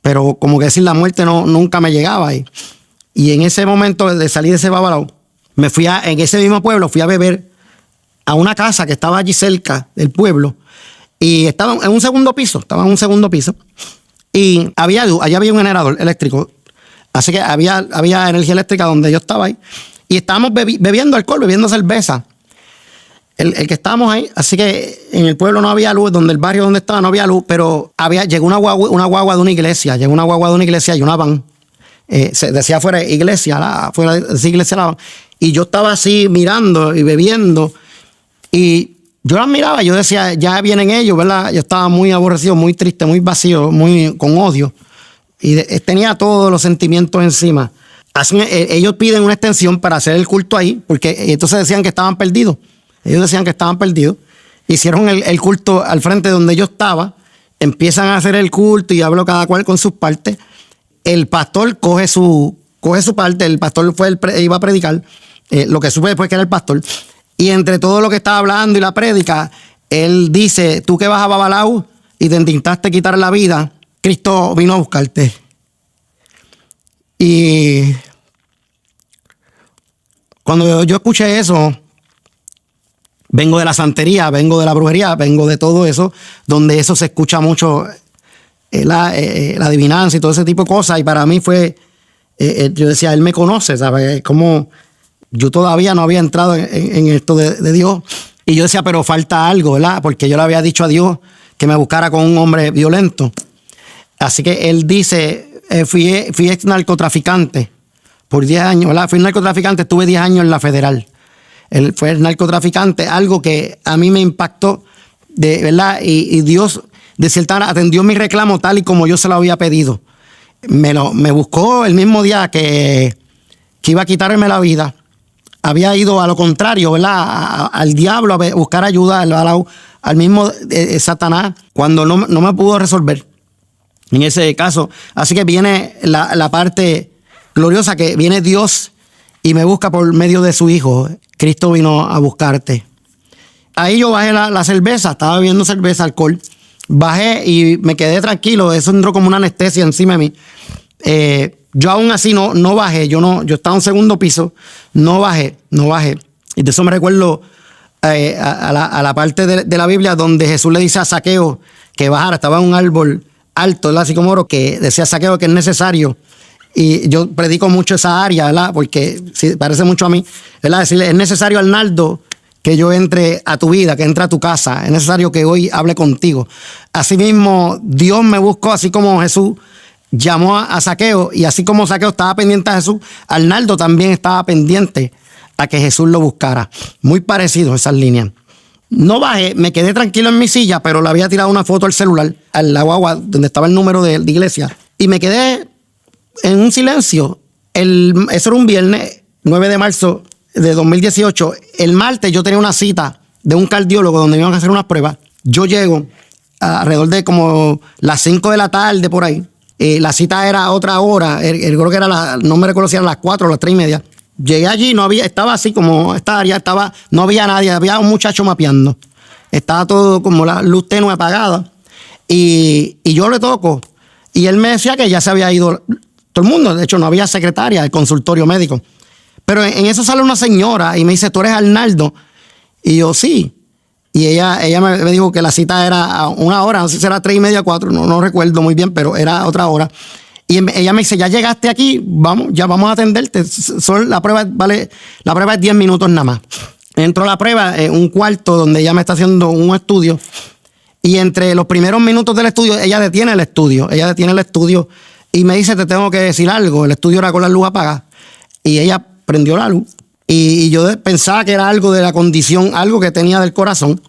pero como que decir la muerte nunca me llegaba. Y en ese momento de salir de ese babalao, en ese mismo pueblo fui a beber a una casa que estaba allí cerca del pueblo y estaba en un segundo piso, y había luz, allá había un generador eléctrico, así que había energía eléctrica donde yo estaba ahí y estábamos bebiendo alcohol, bebiendo cerveza. El que estábamos ahí, así que en el pueblo no había luz, donde el barrio donde estaba no había luz, pero llegó una guagua de una iglesia, y una van. Se decía fuera iglesia, fuera de iglesia la van. Y yo estaba así mirando y bebiendo, y yo las miraba, yo decía, ya vienen ellos, ¿verdad? Yo estaba muy aborrecido, muy triste, muy vacío, muy con odio, y tenía todos los sentimientos encima. Así, ellos piden una extensión para hacer el culto ahí, porque entonces decían que estaban perdidos. Ellos decían que estaban perdidos. Hicieron el culto al frente donde yo estaba. Empiezan a hacer el culto y habló cada cual con sus partes. El pastor coge su parte. El pastor iba a predicar. Lo que supe después que era el pastor. Y entre todo lo que estaba hablando y la prédica, él dice, tú que vas a Babalau y te intentaste quitar la vida, Cristo vino a buscarte. Y cuando yo escuché eso, vengo de la santería, vengo de la brujería, vengo de todo eso, donde eso se escucha mucho, la adivinanza y todo ese tipo de cosas. Y para mí fue, yo decía, él me conoce, ¿sabes? Como yo todavía no había entrado en esto de Dios. Y yo decía, pero falta algo, ¿verdad? Porque yo le había dicho a Dios que me buscara con un hombre violento. Así que él dice, fui ex narcotraficante por 10 años, ¿verdad? Fui narcotraficante, estuve 10 años en la federal. Él fue el narcotraficante, algo que a mí me impactó, ¿verdad? Y Dios, de cierta manera, atendió mi reclamo tal y como yo se lo había pedido. Me buscó el mismo día que iba a quitarme la vida. Había ido a lo contrario, ¿verdad? Al diablo a buscar ayuda, al mismo Satanás, cuando no me pudo resolver en ese caso. Así que viene la parte gloriosa, que viene Dios y me busca por medio de su Hijo. Cristo vino a buscarte. Ahí yo bajé la cerveza, estaba bebiendo cerveza, alcohol. Bajé y me quedé tranquilo. Eso entró como una anestesia encima de mí. Yo aún así no bajé. Yo estaba en un segundo piso. No bajé. Y de eso me recuerdo a la parte de la Biblia donde Jesús le dice a Zaqueo que bajara. Estaba en un árbol alto, ¿verdad? Así como oro, que decía Zaqueo que es necesario. Y yo predico mucho esa área, ¿verdad? Porque sí, parece mucho a mí, ¿verdad? Decirle, es necesario, Arnaldo, que yo entre a tu vida, que entre a tu casa. Es necesario que hoy hable contigo. Asimismo, Dios me buscó, así como Jesús llamó a Zaqueo, y así como Zaqueo estaba pendiente a Jesús, Arnaldo también estaba pendiente a que Jesús lo buscara. Muy parecido esas líneas. No bajé, me quedé tranquilo en mi silla, pero le había tirado una foto al celular, a la guagua, donde estaba el número de iglesia, y me quedé en un silencio. Eso era un viernes 9 de marzo de 2018. El martes yo tenía una cita de un cardiólogo donde me iban a hacer unas pruebas. Yo llego alrededor de como las 5 de la tarde por ahí. La cita era a otra hora. Creo que era no me recuerdo si eran las 4 o las 3:30. Llegué allí, estaba así como esta área, no había nadie, había un muchacho mapeando. Estaba todo como la luz tenue apagada. Y yo le toco. Y él me decía que ya se había ido todo el mundo. De hecho, no había secretaria del consultorio médico. Pero en eso sale una señora y me dice, ¿tú eres Arnaldo? Y yo, sí. Y ella me dijo que la cita era a una hora, no sé si era 3:30, 4, no recuerdo muy bien, pero era otra hora. Y ella me dice, ya llegaste aquí, ya vamos a atenderte. La prueba es 10 minutos nada más. Entro a la prueba en un cuarto donde ella me está haciendo un estudio. Y entre los primeros minutos del estudio, ella detiene el estudio. Y me dice, te tengo que decir algo. El estudio era con la luz apagada. Y ella prendió la luz. Y yo pensaba que era algo de la condición, algo que tenía del corazón.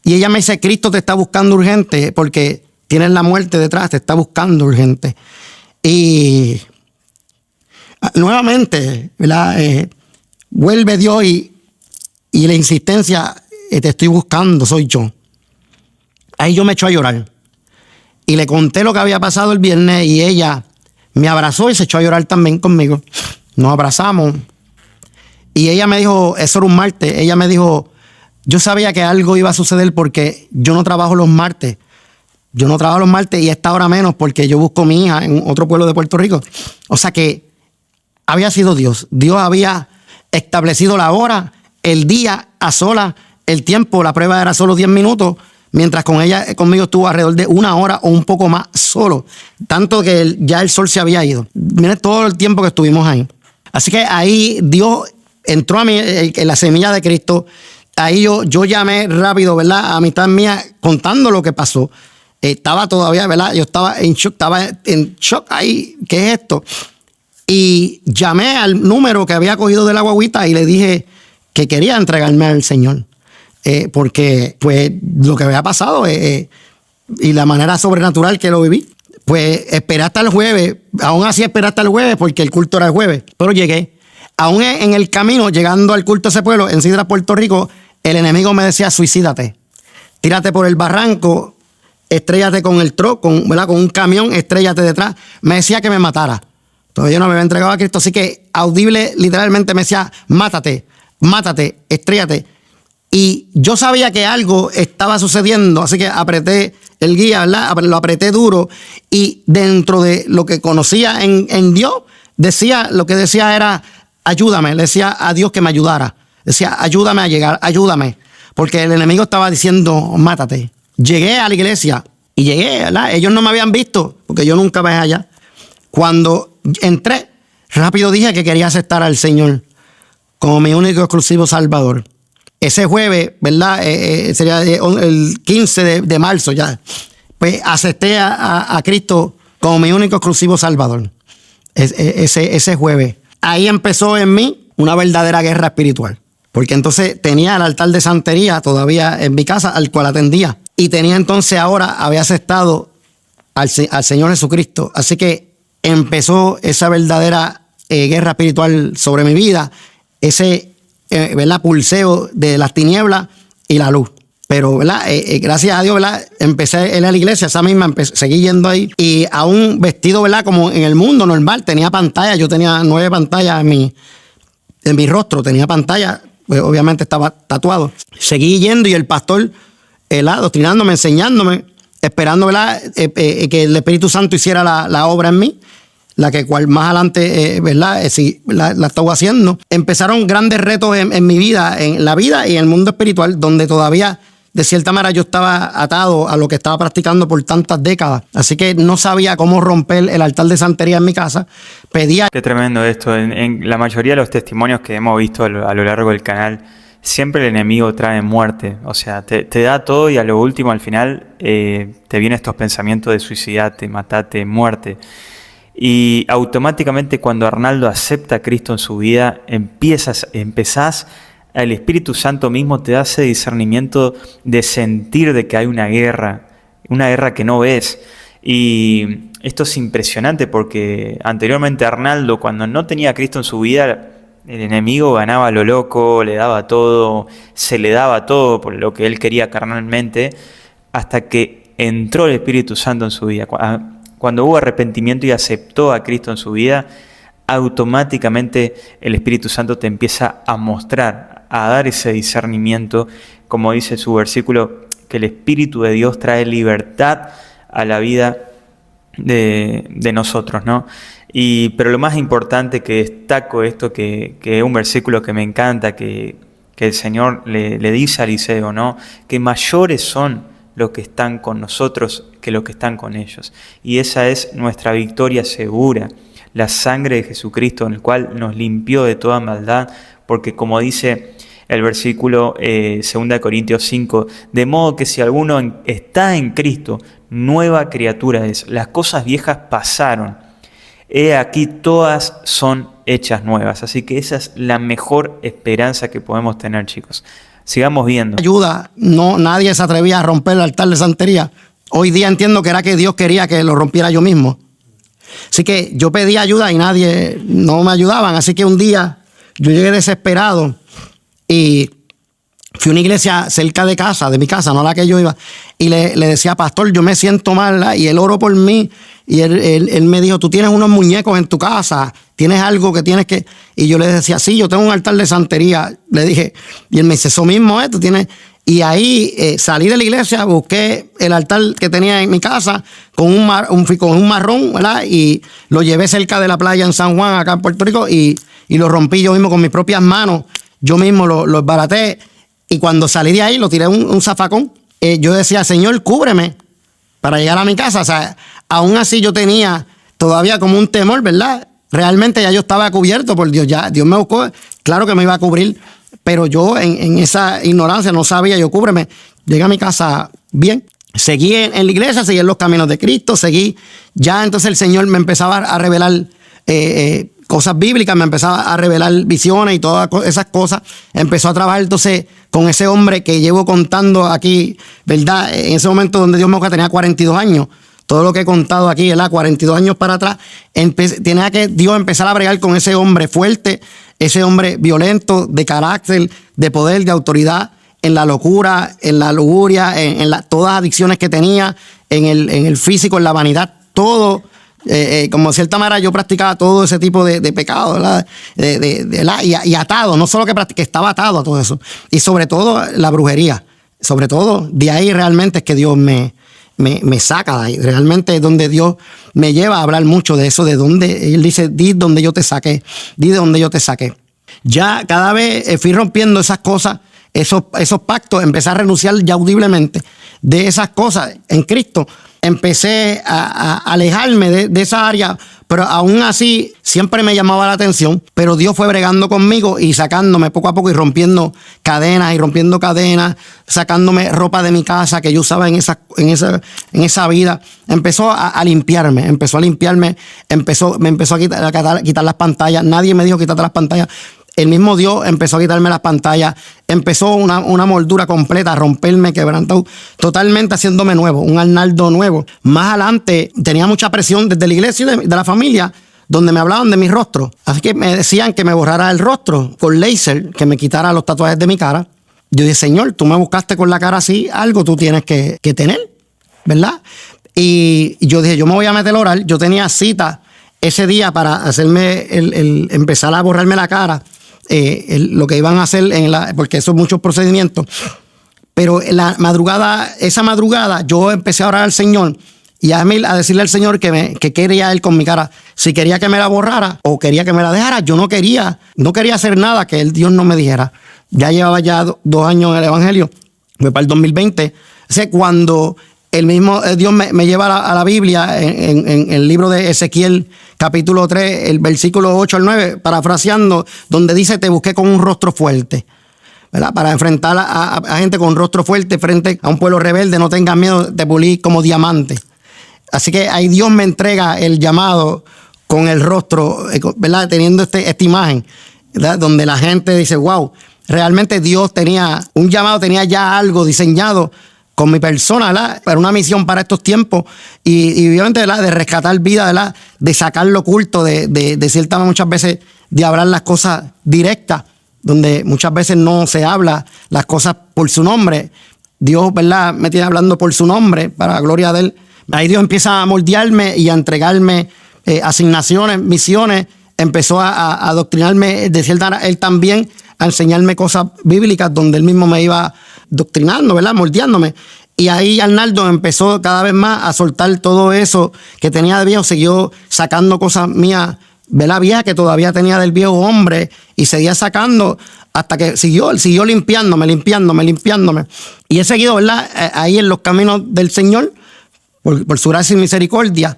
Y ella me dice, Cristo te está buscando urgente porque tienes la muerte detrás, te está buscando urgente. Y nuevamente, ¿verdad? Vuelve Dios y la insistencia, te estoy buscando, soy yo. Ahí yo me echo a llorar. Y le conté lo que había pasado el viernes y ella me abrazó y se echó a llorar también conmigo. Nos abrazamos. Y ella me dijo, eso era un martes, ella me dijo, yo sabía que algo iba a suceder porque yo no trabajo los martes. Yo no trabajo los martes y a esta hora menos porque yo busco a mi hija en otro pueblo de Puerto Rico. O sea que había sido Dios. Dios había establecido la hora, el día, a solas el tiempo, la prueba era solo 10 minutos, mientras conmigo estuvo alrededor de 1 hora o un poco más solo. Tanto que ya el sol se había ido. Miren todo el tiempo que estuvimos ahí. Así que ahí Dios entró a mí en la semilla de Cristo. Ahí yo llamé rápido, ¿verdad? A amistad mía contando lo que pasó. Estaba todavía, ¿verdad? Yo estaba en shock ahí. ¿Qué es esto? Y llamé al número que había cogido de la guaguita y le dije que quería entregarme al Señor. Porque pues lo que había pasado y la manera sobrenatural que lo viví, pues esperé hasta el jueves, aún así esperé hasta el jueves porque el culto era el jueves, pero llegué. Aún en el camino, llegando al culto de ese pueblo, en Sidra, Puerto Rico, el enemigo me decía, suicídate, tírate por el barranco, estrellate con el truck, con un camión, estrellate detrás. Me decía que me matara. Todavía no me había entregado a Cristo, así que audible literalmente me decía, mátate, estrellate. Y yo sabía que algo estaba sucediendo, así que apreté el guía, ¿verdad? Lo apreté duro y dentro de lo que conocía en Dios, lo que decía era, ayúdame, le decía a Dios que me ayudara. Decía, ayúdame a llegar, ayúdame. Porque el enemigo estaba diciendo, mátate. Llegué a la iglesia y llegué, ¿verdad? Ellos no me habían visto porque yo nunca bajé allá. Cuando entré, rápido dije que quería aceptar al Señor como mi único exclusivo Salvador. Ese jueves, ¿verdad? Sería el 15 de marzo ya. Pues acepté a Cristo como mi único exclusivo Salvador. Ese jueves. Ahí empezó en mí una verdadera guerra espiritual. Porque entonces tenía el altar de santería todavía en mi casa, al cual atendía. Y tenía entonces había aceptado al Señor Jesucristo. Así que empezó esa verdadera guerra espiritual sobre mi vida. Ese ¿verdad? Pulseo de las tinieblas y la luz. Pero, ¿verdad? Gracias a Dios, ¿verdad? Empecé a ir a la iglesia, esa misma, seguí yendo ahí. Y aún vestido, ¿verdad? Como en el mundo normal, tenía pantalla. Yo tenía 9 pantallas en mi rostro, tenía pantalla. Pues, obviamente estaba tatuado. Seguí yendo y el pastor, adoctrinándome, enseñándome, esperando, ¿verdad? Que el Espíritu Santo hiciera la obra en mí. La que cual más adelante, ¿verdad? Sí, la estaba haciendo. Empezaron grandes retos en mi vida, en la vida y en el mundo espiritual, donde todavía, de cierta manera, yo estaba atado a lo que estaba practicando por tantas décadas. Así que no sabía cómo romper el altar de santería en mi casa. Pedía... Qué tremendo esto. En la mayoría de los testimonios que hemos visto a lo largo del canal, siempre el enemigo trae muerte. O sea, te da todo y a lo último, al final, te vienen estos pensamientos de suicidarte, matate, muerte. Y automáticamente cuando Arnaldo acepta a Cristo en su vida, empezás, el Espíritu Santo mismo te da ese discernimiento de sentir de que hay una guerra que no ves. Y esto es impresionante porque anteriormente Arnaldo, cuando no tenía a Cristo en su vida, el enemigo ganaba a lo loco, le daba todo, se le daba todo por lo que él quería carnalmente, hasta que entró el Espíritu Santo en su vida. Cuando hubo arrepentimiento y aceptó a Cristo en su vida, automáticamente el Espíritu Santo te empieza a mostrar, a dar ese discernimiento, como dice su versículo, que el Espíritu de Dios trae libertad a la vida de nosotros, ¿no? Pero lo más importante que destaco esto, que es un versículo que me encanta, que el Señor le dice a Eliseo, ¿no? Que mayores son los que están con nosotros que los que están con ellos. Y esa es nuestra victoria segura, la sangre de Jesucristo en el cual nos limpió de toda maldad, porque como dice el versículo 2 Corintios 5, de modo que si alguno está en Cristo, nueva criatura es. Las cosas viejas pasaron, he aquí todas son hechas nuevas. Así que esa es la mejor esperanza que podemos tener, chicos. Sigamos viendo. Ayuda, nadie se atrevía a romper el altar de santería. Hoy día entiendo que era que Dios quería que lo rompiera yo mismo. Así que yo pedí ayuda y no me ayudaban. Así que un día yo llegué desesperado y fui a una iglesia cerca de mi casa, no la que yo iba, y le decía, pastor, yo me siento mal, ¿la? Y él oró por mí y él me dijo, tú tienes unos muñecos en tu casa, tienes algo que tienes que... Y yo le decía, sí, yo tengo un altar de santería, le dije, y él me dice, eso mismo tú tienes... Y ahí salí de la iglesia, busqué el altar que tenía en mi casa con un marrón, ¿verdad? Y lo llevé cerca de la playa en San Juan, acá en Puerto Rico, y lo rompí yo mismo con mis propias manos. Yo mismo lo esbaraté. Y cuando salí de ahí, lo tiré un zafacón. Yo decía, Señor, cúbreme para llegar a mi casa. O sea, aún así yo tenía todavía como un temor, ¿verdad? Realmente ya yo estaba cubierto por Dios. Ya Dios me buscó, claro que me iba a cubrir, pero yo en esa ignorancia no sabía, yo cúbreme. Llegué a mi casa bien. Seguí en la iglesia, seguí en los caminos de Cristo, seguí. Ya entonces el Señor me empezaba a revelar cosas bíblicas, me empezaba a revelar visiones y todas esas cosas. Empezó a trabajar entonces con ese hombre que llevo contando aquí, ¿verdad? En ese momento donde Dios me buscó tenía 42 años. Todo lo que he contado aquí, ¿verdad? 42 años para atrás, tenía que Dios empezar a bregar con ese hombre fuerte, ese hombre violento, de carácter, de poder, de autoridad, en la locura, en la lujuria, todas las adicciones que tenía, en el físico, en la vanidad, todo. Como de cierta manera yo practicaba todo ese tipo de pecado, ¿verdad? Y atado, no solo que practiqué, estaba atado a todo eso. Y sobre todo la brujería, sobre todo de ahí realmente es que Dios me saca de ahí. Realmente es donde Dios me lleva a hablar mucho de eso, de donde Él dice, di donde yo te saqué, di de donde yo te saqué. Ya cada vez fui rompiendo esas cosas, esos pactos, empecé a renunciar ya audiblemente de esas cosas en Cristo. Empecé a alejarme de esa área, pero aún así siempre me llamaba la atención, pero Dios fue bregando conmigo y sacándome poco a poco y rompiendo cadenas, sacándome ropa de mi casa que yo usaba en esa vida. Empezó a limpiarme, me empezó a quitar las pantallas. Nadie me dijo quítate las pantallas. El mismo Dios empezó a quitarme las pantallas, empezó una moldura completa, a romperme, quebrantado, totalmente haciéndome nuevo, un Arnaldo nuevo. Más adelante tenía mucha presión desde la iglesia y de la familia, donde me hablaban de mi rostro. Así que me decían que me borrara el rostro con láser, que me quitara los tatuajes de mi cara. Yo dije, Señor, tú me buscaste con la cara así, algo tú tienes que tener, ¿verdad? Y yo dije, yo me voy a meter a orar. Yo tenía cita ese día para hacerme empezar a borrarme la cara. Lo que iban a hacer porque eso es muchos procedimientos, pero esa madrugada yo empecé a orar al Señor y a decirle al Señor que quería Él con mi cara, si quería que me la borrara o quería que me la dejara. Yo no quería hacer nada que Dios no me dijera. Ya llevaba 2 años en el Evangelio, fue para el 2020. O sea, cuando el mismo Dios me lleva a la Biblia en el libro de Ezequiel, capítulo 3, el versículo 8 al 9, parafraseando, donde dice, te busqué con un rostro fuerte, ¿verdad? Para enfrentar a gente con un rostro fuerte frente a un pueblo rebelde. No tengas miedo, te pulí como diamante. Así que ahí Dios me entrega el llamado con el rostro, ¿verdad? Teniendo esta imagen, ¿verdad? Donde la gente dice, wow, realmente Dios tenía un llamado, tenía ya algo diseñado con mi persona, ¿verdad? Para una misión para estos tiempos y obviamente, ¿verdad? De rescatar vida, ¿verdad? De sacar lo oculto, de cierta manera muchas veces de hablar las cosas directas, donde muchas veces no se habla las cosas por su nombre. Dios, ¿verdad? Me tiene hablando por su nombre, para la gloria de Él. Ahí Dios empieza a moldearme y a entregarme asignaciones, misiones. Empezó a adoctrinarme, de cierta manera, Él también, a enseñarme cosas bíblicas donde Él mismo me iba doctrinando, ¿verdad? Moldeándome. Y ahí Arnaldo empezó cada vez más a soltar todo eso que tenía de viejo. Siguió sacando cosas mías, ¿verdad? Viejas que todavía tenía del viejo hombre, y seguía sacando hasta que siguió limpiándome. Y he seguido, ¿verdad? Ahí en los caminos del Señor, por su gracia y misericordia,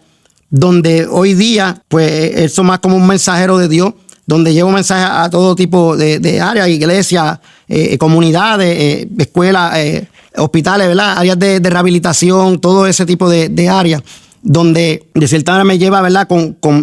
donde hoy día, pues, eso más como un mensajero de Dios, donde llevo mensajes a todo tipo de áreas, iglesias, comunidades, escuelas, hospitales, ¿verdad? Áreas de rehabilitación, todo ese tipo de áreas, donde de cierta manera me lleva, ¿verdad?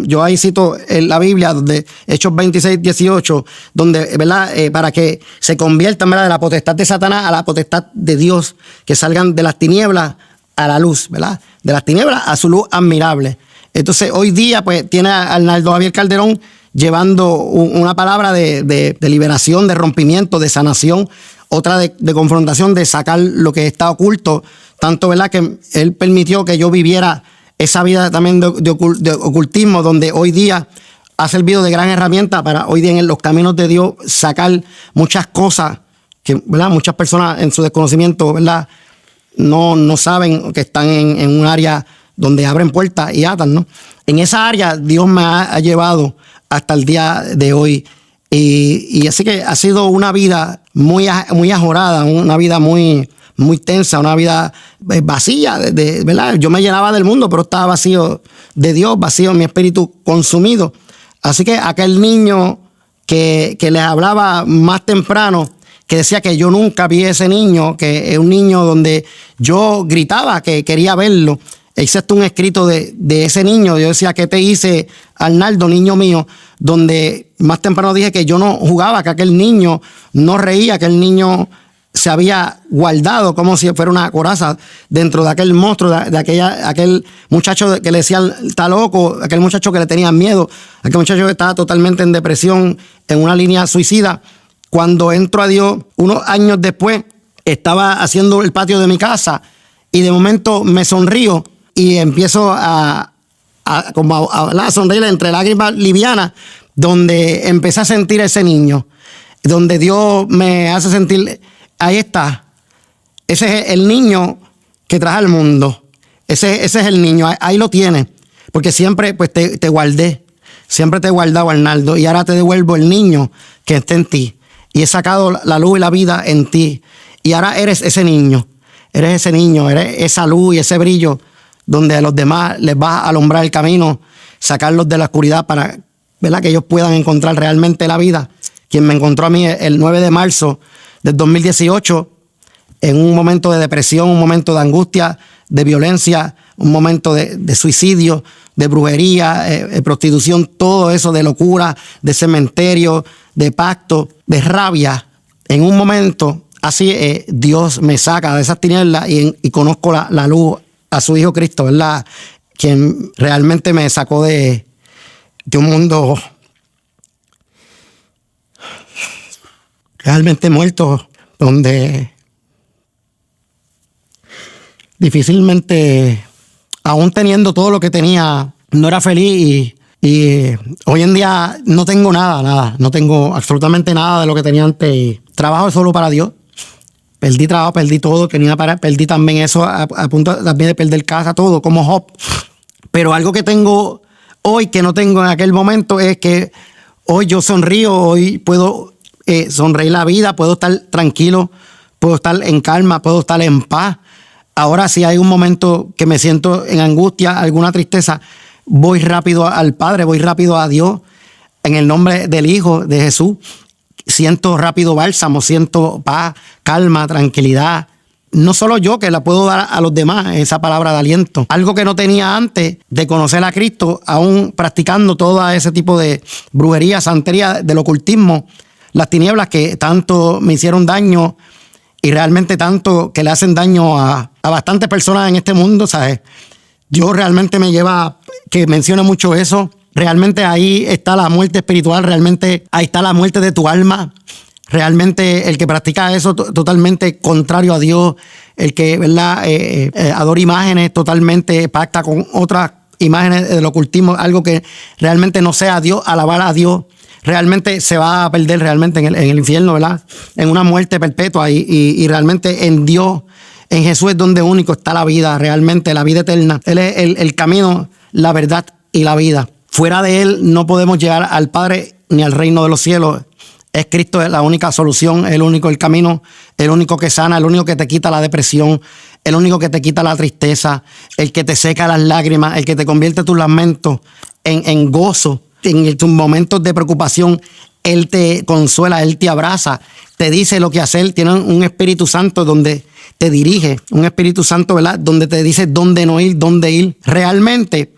Yo ahí cito en la Biblia, donde Hechos 26, 18, donde, ¿verdad? Para que se conviertan, ¿verdad? De la potestad de Satanás a la potestad de Dios, que salgan de las tinieblas a la luz, ¿verdad? De las tinieblas a su luz admirable. Entonces, hoy día, pues, tiene a Arnaldo Javier Calderón llevando una palabra de liberación, de rompimiento, de sanación, otra de confrontación, de sacar lo que está oculto, tanto, ¿verdad? Que Él permitió que yo viviera esa vida también de ocultismo, donde hoy día ha servido de gran herramienta para hoy día en los caminos de Dios sacar muchas cosas que, ¿verdad? Muchas personas en su desconocimiento, ¿verdad? No saben que están en un área donde abren puertas y atan, ¿no? En esa área Dios me ha llevado hasta el día de hoy Y así que ha sido una vida muy ajorada, una vida muy tensa, una vida vacía, ¿verdad? Yo me llenaba del mundo, pero estaba vacío de Dios, vacío mi espíritu consumido. Así que aquel niño que les hablaba más temprano, que decía que yo nunca vi ese niño, que es un niño donde yo gritaba que quería verlo. Existe un escrito de ese niño. Yo decía, ¿qué te hice, Arnaldo, niño mío? Donde más temprano dije que yo no jugaba, que aquel niño no reía, que el niño se había guardado como si fuera una coraza dentro de aquel monstruo, de aquel muchacho que le decían está loco, aquel muchacho que le tenían miedo, aquel muchacho que estaba totalmente en depresión, en una línea suicida. Cuando entro a Dios, unos años después, estaba haciendo el patio de mi casa y de momento me sonrío y empiezo a sonreír entre lágrimas livianas, donde empecé a sentir ese niño, donde Dios me hace sentir, ahí está, ese es el niño que traje al mundo, ese es el niño, ahí lo tienes, porque siempre pues te guardé, siempre te he guardado, Arnaldo, y ahora te devuelvo el niño que está en ti, y he sacado la luz y la vida en ti, y ahora eres ese niño, eres esa luz y ese brillo, donde a los demás les vas a alumbrar el camino, sacarlos de la oscuridad para, ¿verdad?, que ellos puedan encontrar realmente la vida. Quien me encontró a mí el 9 de marzo del 2018, en un momento de depresión, un momento de angustia, de violencia, un momento de suicidio, de brujería, prostitución, todo eso, de locura, de cementerio, de pacto, de rabia. En un momento así, Dios me saca de esas tinieblas y conozco la luz a su Hijo Cristo, ¿verdad? Quien realmente me sacó de un mundo realmente muerto, donde difícilmente, aún teniendo todo lo que tenía, no era feliz y hoy en día no tengo nada, no tengo absolutamente nada de lo que tenía antes y trabajo solo para Dios. Perdí trabajo, perdí todo, perdí también eso, a punto también de perder casa, todo, como Job. Pero algo que tengo hoy que no tengo en aquel momento es que hoy yo sonrío, hoy puedo sonreír la vida, puedo estar tranquilo, puedo estar en calma, puedo estar en paz. Ahora si hay un momento que me siento en angustia, alguna tristeza, voy rápido al Padre, voy rápido a Dios, en el nombre del Hijo de Jesús. Siento rápido bálsamo, siento paz, calma, tranquilidad. No solo yo, que la puedo dar a los demás, esa palabra de aliento. Algo que no tenía antes de conocer a Cristo, aún practicando todo ese tipo de brujería, santería, del ocultismo, las tinieblas que tanto me hicieron daño y realmente tanto que le hacen daño a bastantes personas en este mundo, ¿sabes? Dios realmente me lleva que mencione mucho eso. Realmente ahí está la muerte espiritual, realmente ahí está la muerte de tu alma. Realmente el que practica eso totalmente contrario a Dios, el que, ¿verdad?, adora imágenes, totalmente pacta con otras imágenes del ocultismo, algo que realmente no sea Dios, alabar a Dios, realmente se va a perder realmente en el infierno, ¿verdad? En una muerte perpetua y realmente en Dios, en Jesús es donde único está la vida, realmente la vida eterna. Él es el camino, la verdad y la vida. Fuera de Él no podemos llegar al Padre ni al reino de los cielos. Es Cristo es la única solución, el único el camino, el único que sana, el único que te quita la depresión, el único que te quita la tristeza, el que te seca las lágrimas, el que te convierte tus lamentos en gozo, en tus momentos de preocupación. Él te consuela, Él te abraza, te dice lo que hacer. Tiene un Espíritu Santo donde te dirige, un Espíritu Santo, ¿verdad?, donde te dice dónde no ir, dónde ir. Realmente,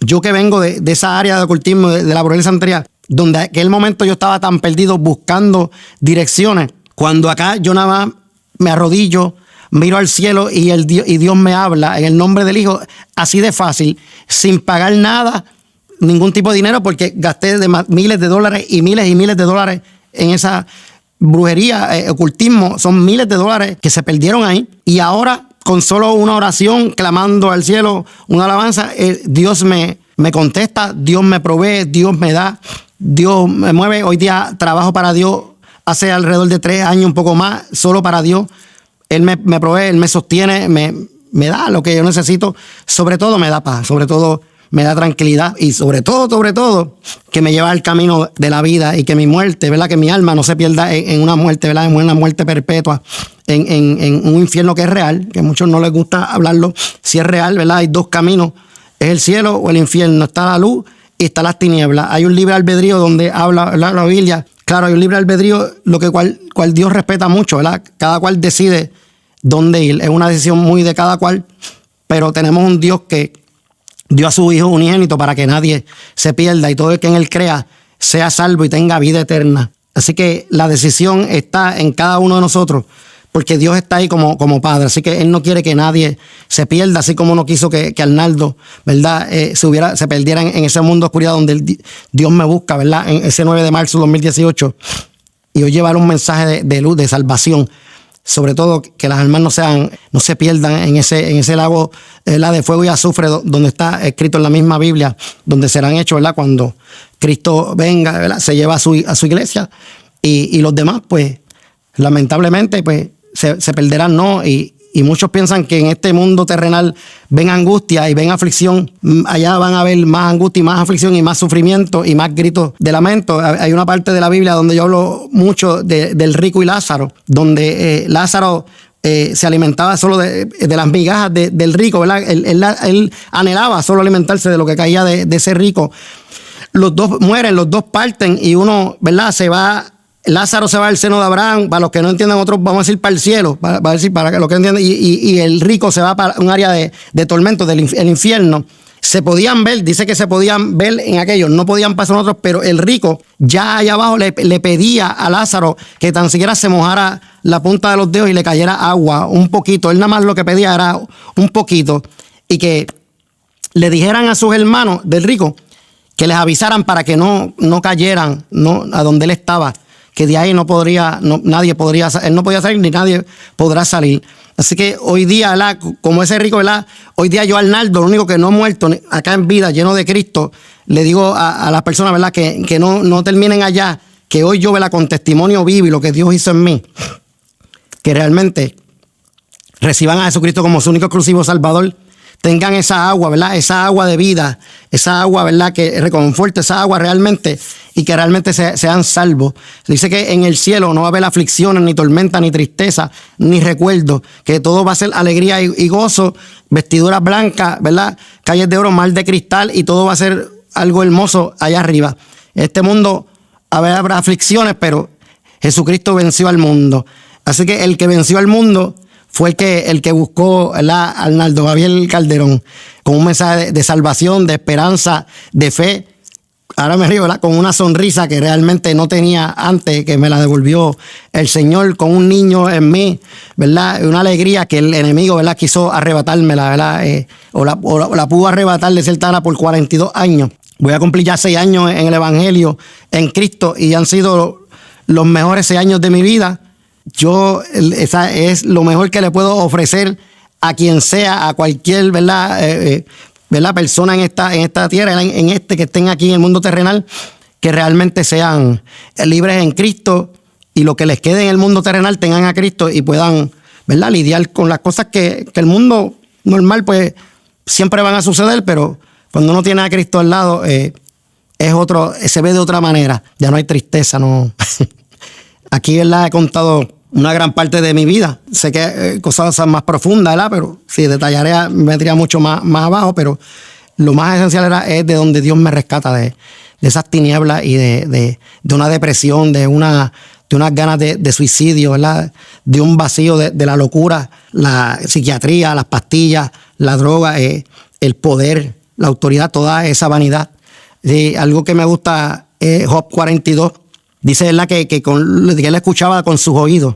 yo que vengo de esa área de ocultismo, de la brujería y santería, donde en aquel momento yo estaba tan perdido buscando direcciones, cuando acá yo nada más me arrodillo, miro al cielo y Dios me habla en el nombre del Hijo, así de fácil, sin pagar nada, ningún tipo de dinero, porque gasté miles de dólares y miles de dólares en esa brujería, ocultismo. Son miles de dólares que se perdieron ahí. Y ahora, con solo una oración, clamando al cielo, una alabanza, Dios me contesta, Dios me provee, Dios me da, Dios me mueve. Hoy día trabajo para Dios hace alrededor de 3 años, un poco más, solo para Dios. Él me provee, Él me sostiene, me da lo que yo necesito. Sobre todo me da paz, sobre todo me da tranquilidad y sobre todo, que me lleva al camino de la vida y que mi muerte, ¿verdad? Que mi alma no se pierda en una muerte, ¿verdad? En una muerte perpetua, en un infierno que es real, que a muchos no les gusta hablarlo, si es real, ¿verdad? Hay dos caminos, es el cielo o el infierno, está la luz y está las tinieblas. Hay un libre albedrío donde habla la Biblia. Claro, hay un libre albedrío, lo que cual Dios respeta mucho, ¿verdad? Cada cual decide dónde ir. Es una decisión muy de cada cual, pero tenemos un Dios que dio a su Hijo unigénito para que nadie se pierda y todo el que en Él crea sea salvo y tenga vida eterna. Así que la decisión está en cada uno de nosotros, porque Dios está ahí como Padre. Así que Él no quiere que nadie se pierda, así como no quiso que Arnaldo, ¿verdad? Se perdiera en ese mundo de oscuridad donde Dios me busca, ¿verdad? En ese 9 de marzo de 2018. Y hoy llevar un mensaje de luz, de salvación. Sobre todo que las almas no se pierdan en ese lago de fuego y azufre donde está escrito en la misma Biblia, donde serán hechos, ¿verdad? Cuando Cristo venga, ¿verdad? Se lleva a su iglesia y los demás, pues, lamentablemente, pues, se perderán, ¿no? Y muchos piensan que en este mundo terrenal ven angustia y ven aflicción. Allá van a ver más angustia y más aflicción y más sufrimiento y más gritos de lamento. Hay una parte de la Biblia donde yo hablo mucho del rico y Lázaro, donde Lázaro se alimentaba solo de las migajas del rico, ¿verdad? Él anhelaba solo alimentarse de lo que caía de ese rico. Los dos mueren, los dos parten y uno, ¿verdad? Lázaro se va al seno de Abraham, para los que no entiendan, otros vamos a decir para el cielo, para los que entiendan, y el rico se va para un área de tormento, el infierno. Se podían ver, dice que se podían ver en aquellos, no podían pasar otros, pero el rico ya allá abajo le pedía a Lázaro que tan siquiera se mojara la punta de los dedos y le cayera agua, un poquito. Él nada más lo que pedía era un poquito, y que le dijeran a sus hermanos del rico que les avisaran para que no cayeran a donde él estaba, que de ahí él no podía salir ni nadie podrá salir. Así que hoy día, ¿verdad? Como ese rico, ¿verdad? Hoy día yo, Arnaldo, lo único que no he muerto acá en vida, lleno de Cristo, le digo a las personas, ¿verdad? Que no terminen allá, que hoy yo, ¿verdad? Con testimonio vivo y lo que Dios hizo en mí, que realmente reciban a Jesucristo como su único exclusivo Salvador, tengan esa agua, ¿verdad? Esa agua de vida, esa agua, ¿verdad? Que reconforte, esa agua realmente, y que realmente sean salvos. Dice que en el cielo no va a haber aflicciones, ni tormenta, ni tristeza, ni recuerdo, que todo va a ser alegría y gozo, vestiduras blancas, ¿verdad? Calles de oro, mar de cristal, y todo va a ser algo hermoso allá arriba. Este mundo habrá aflicciones, pero Jesucristo venció al mundo. Así que el que venció al mundo fue el que buscó a Arnaldo Gabriel Calderón con un mensaje de salvación, de esperanza, de fe. Ahora me río, ¿verdad? Con una sonrisa que realmente no tenía antes, que me la devolvió el Señor, con un niño en mí, ¿verdad? Una alegría que el enemigo, ¿verdad? Quiso arrebatármela, ¿verdad? O la pudo arrebatar de cierta manera por 42 años. Voy a cumplir ya 6 años en el Evangelio, en Cristo, y han sido los mejores 6 años de mi vida. Esa es lo mejor que le puedo ofrecer a quien sea, a cualquier, ¿verdad? ¿Verdad? Persona en esta tierra, que estén aquí en el mundo terrenal, que realmente sean libres en Cristo, y lo que les quede en el mundo terrenal tengan a Cristo y puedan, ¿verdad? Lidiar con las cosas que el mundo normal, pues, siempre van a suceder, pero cuando uno tiene a Cristo al lado, se ve de otra manera. Ya no hay tristeza, no. Aquí, ¿verdad? He contado una gran parte de mi vida. Sé que cosas más profundas, ¿verdad? Pero si detallaré, me metería mucho más abajo, pero lo más esencial es de donde Dios me rescata, de esas tinieblas y de una depresión, de unas ganas de suicidio, ¿verdad? De un vacío de la locura, la psiquiatría, las pastillas, la droga, el poder, la autoridad, toda esa vanidad. Sí, algo que me gusta es Job 42. Dice, ¿verdad? Que él escuchaba con sus oídos.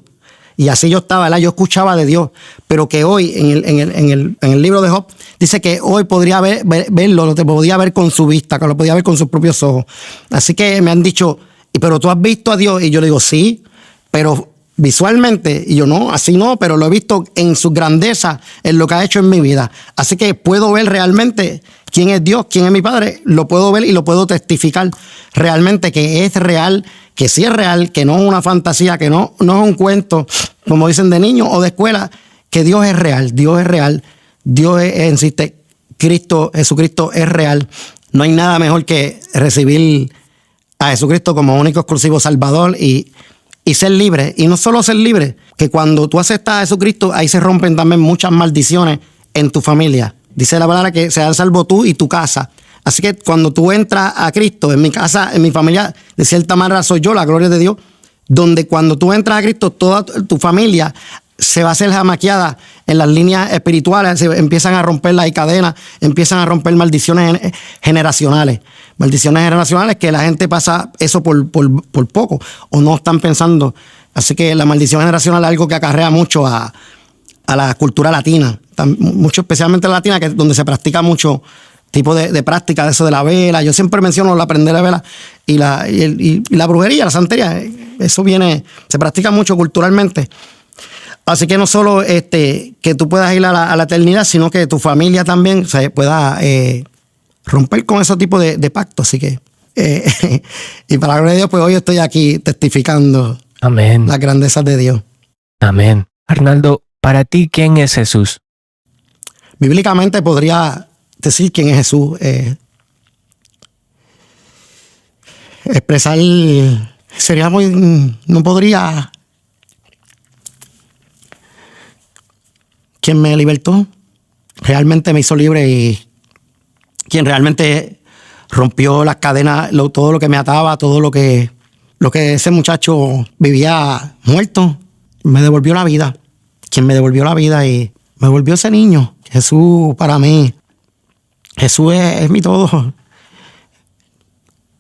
Y así yo estaba, ¿verdad? Yo escuchaba de Dios. Pero que hoy, en el libro de Job, dice que hoy podría verlo, lo podía ver con su vista, que lo podía ver con sus propios ojos. Así que me han dicho, ¿pero tú has visto a Dios? Y yo le digo, sí, pero visualmente. Y yo, no, así no, pero lo he visto en su grandeza, en lo que ha hecho en mi vida. Así que puedo ver realmente quién es Dios, quién es mi Padre. Lo puedo ver y lo puedo testificar realmente, que es real, que sí es real, que no es una fantasía, que no es un cuento, como dicen de niños o de escuela, que Dios es real, Dios es real, Dios existe. Jesucristo es real. No hay nada mejor que recibir a Jesucristo como único exclusivo Salvador y ser libre. Y no solo ser libre, que cuando tú aceptas a Jesucristo, ahí se rompen también muchas maldiciones en tu familia. Dice la palabra que seas salvo tú y tu casa. Así que cuando tú entras a Cristo, en mi casa, en mi familia, de cierta manera soy yo, la gloria de Dios, donde cuando tú entras a Cristo, toda tu familia se va a hacer jamaqueada en las líneas espirituales, se empiezan a romper las cadenas, empiezan a romper maldiciones generacionales. Maldiciones generacionales que la gente pasa eso por poco o no están pensando. Así que la maldición generacional es algo que acarrea mucho a la cultura latina, mucho especialmente la latina, que es donde se practica mucho tipo de práctica de eso de la vela. Yo siempre menciono la prender la vela y la brujería, la santería. Eso se practica mucho culturalmente. Así que no solo que tú puedas ir a la eternidad, sino que tu familia también se pueda romper con ese tipo de pactos. Así que, y para la gloria de Dios, pues hoy estoy aquí testificando. Amén. Las grandezas de Dios. Amén. Arnaldo, para ti, ¿quién es Jesús? Bíblicamente podría decir quién es Jesús. Expresar sería no podría. Quien me libertó, realmente me hizo libre, y quien realmente rompió las cadenas, todo lo que me ataba, todo lo que ese muchacho vivía muerto, me devolvió la vida. Quien me devolvió la vida y me volvió ese niño. Jesús para mí, Jesús es mi todo.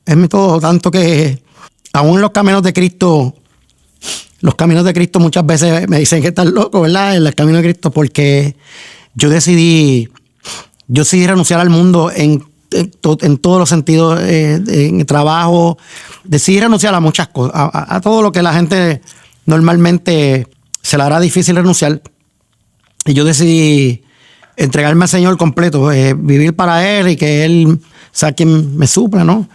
Es mi todo, tanto que aún los caminos de Cristo muchas veces me dicen que estás loco, ¿verdad? En el camino de Cristo, porque yo decidí renunciar al mundo en todos los sentidos, en el trabajo. Decidí renunciar a muchas cosas, a todo lo que la gente normalmente se le hará difícil renunciar. Y yo decidí entregarme al Señor completo, vivir para Él y que Él sea quien me supla, ¿no?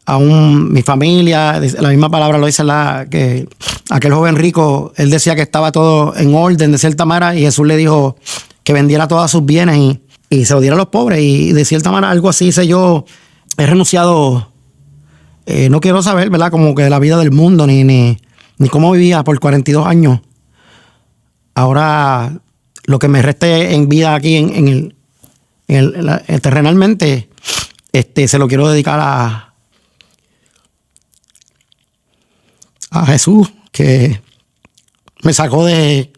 Aún mi familia, la misma palabra lo dice que aquel joven rico, él decía que estaba todo en orden de cierta manera, y Jesús le dijo que vendiera todos sus bienes y se lo diera a los pobres, y de cierta manera algo así hice yo. He renunciado, no quiero saber, ¿verdad? Como que la vida del mundo, ni cómo vivía por 42 años. Ahora lo que me reste en vida aquí en terrenalmente, se lo quiero dedicar a Jesús, que me sacó de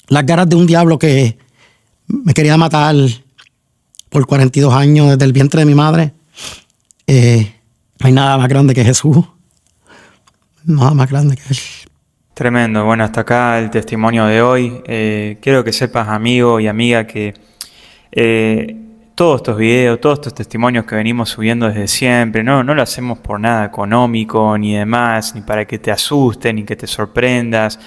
las garras de un diablo que me quería matar por 42 años desde el vientre de mi madre. No hay nada más grande que Jesús. Nada más grande que Él. Tremendo. Bueno, hasta acá el testimonio de hoy. Quiero que sepas, amigo y amiga, que todos estos videos, todos estos testimonios que venimos subiendo desde siempre, no lo hacemos por nada económico ni demás, ni para que te asustes, ni que te sorprendas.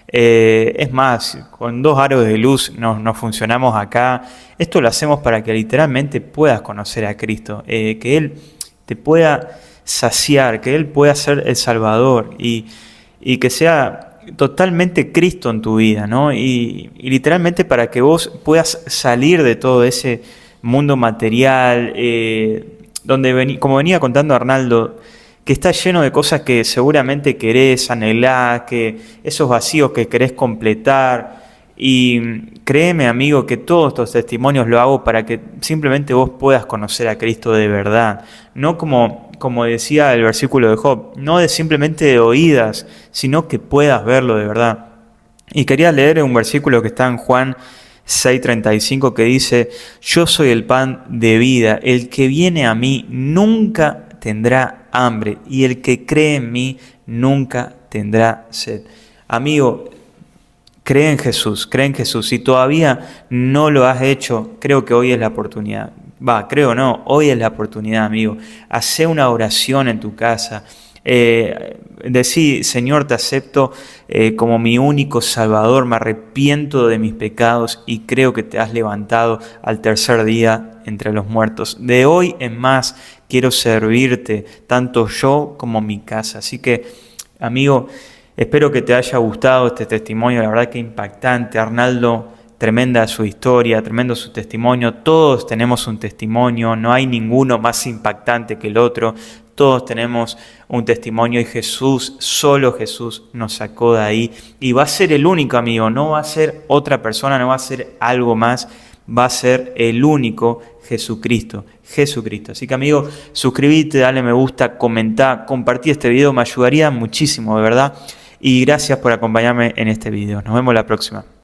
Es más, con 2 aros de luz nos funcionamos acá. Esto lo hacemos para que literalmente puedas conocer a Cristo, que Él te pueda saciar, que Él pueda ser el Salvador y que sea totalmente Cristo en tu vida, ¿no? Y literalmente para que vos puedas salir de todo ese mundo material, donde como venía contando Arnaldo, que está lleno de cosas que seguramente querés, anhelás, que esos vacíos que querés completar. Y créeme, amigo, que todos estos testimonios lo hago para que simplemente vos puedas conocer a Cristo de verdad. No como decía el versículo de Job, no de simplemente de oídas, sino que puedas verlo de verdad. Y quería leer un versículo que está en Juan 6:35 que dice: yo soy el pan de vida, el que viene a mí nunca tendrá hambre, y el que cree en mí nunca tendrá sed. Amigo, cree en Jesús. Si todavía no lo has hecho, creo que hoy es la oportunidad. Creo no, hoy es la oportunidad, amigo. Hacé una oración en tu casa. Decí: Señor, te acepto como mi único Salvador, me arrepiento de mis pecados y creo que te has levantado al tercer día entre los muertos. De hoy en más quiero servirte, tanto yo como mi casa. Así que, amigo, espero que te haya gustado este testimonio, la verdad que impactante. Arnaldo, tremenda su historia, tremendo su testimonio. Todos tenemos un testimonio, no hay ninguno más impactante que el otro. Todos tenemos un testimonio y Jesús, solo Jesús nos sacó de ahí. Y va a ser el único, amigo, no va a ser otra persona, no va a ser algo más, va a ser el único Jesucristo. Jesucristo. Así que, amigo, suscríbete, dale me gusta, comentá, compartí este video, me ayudaría muchísimo, de verdad. Y gracias por acompañarme en este video. Nos vemos la próxima.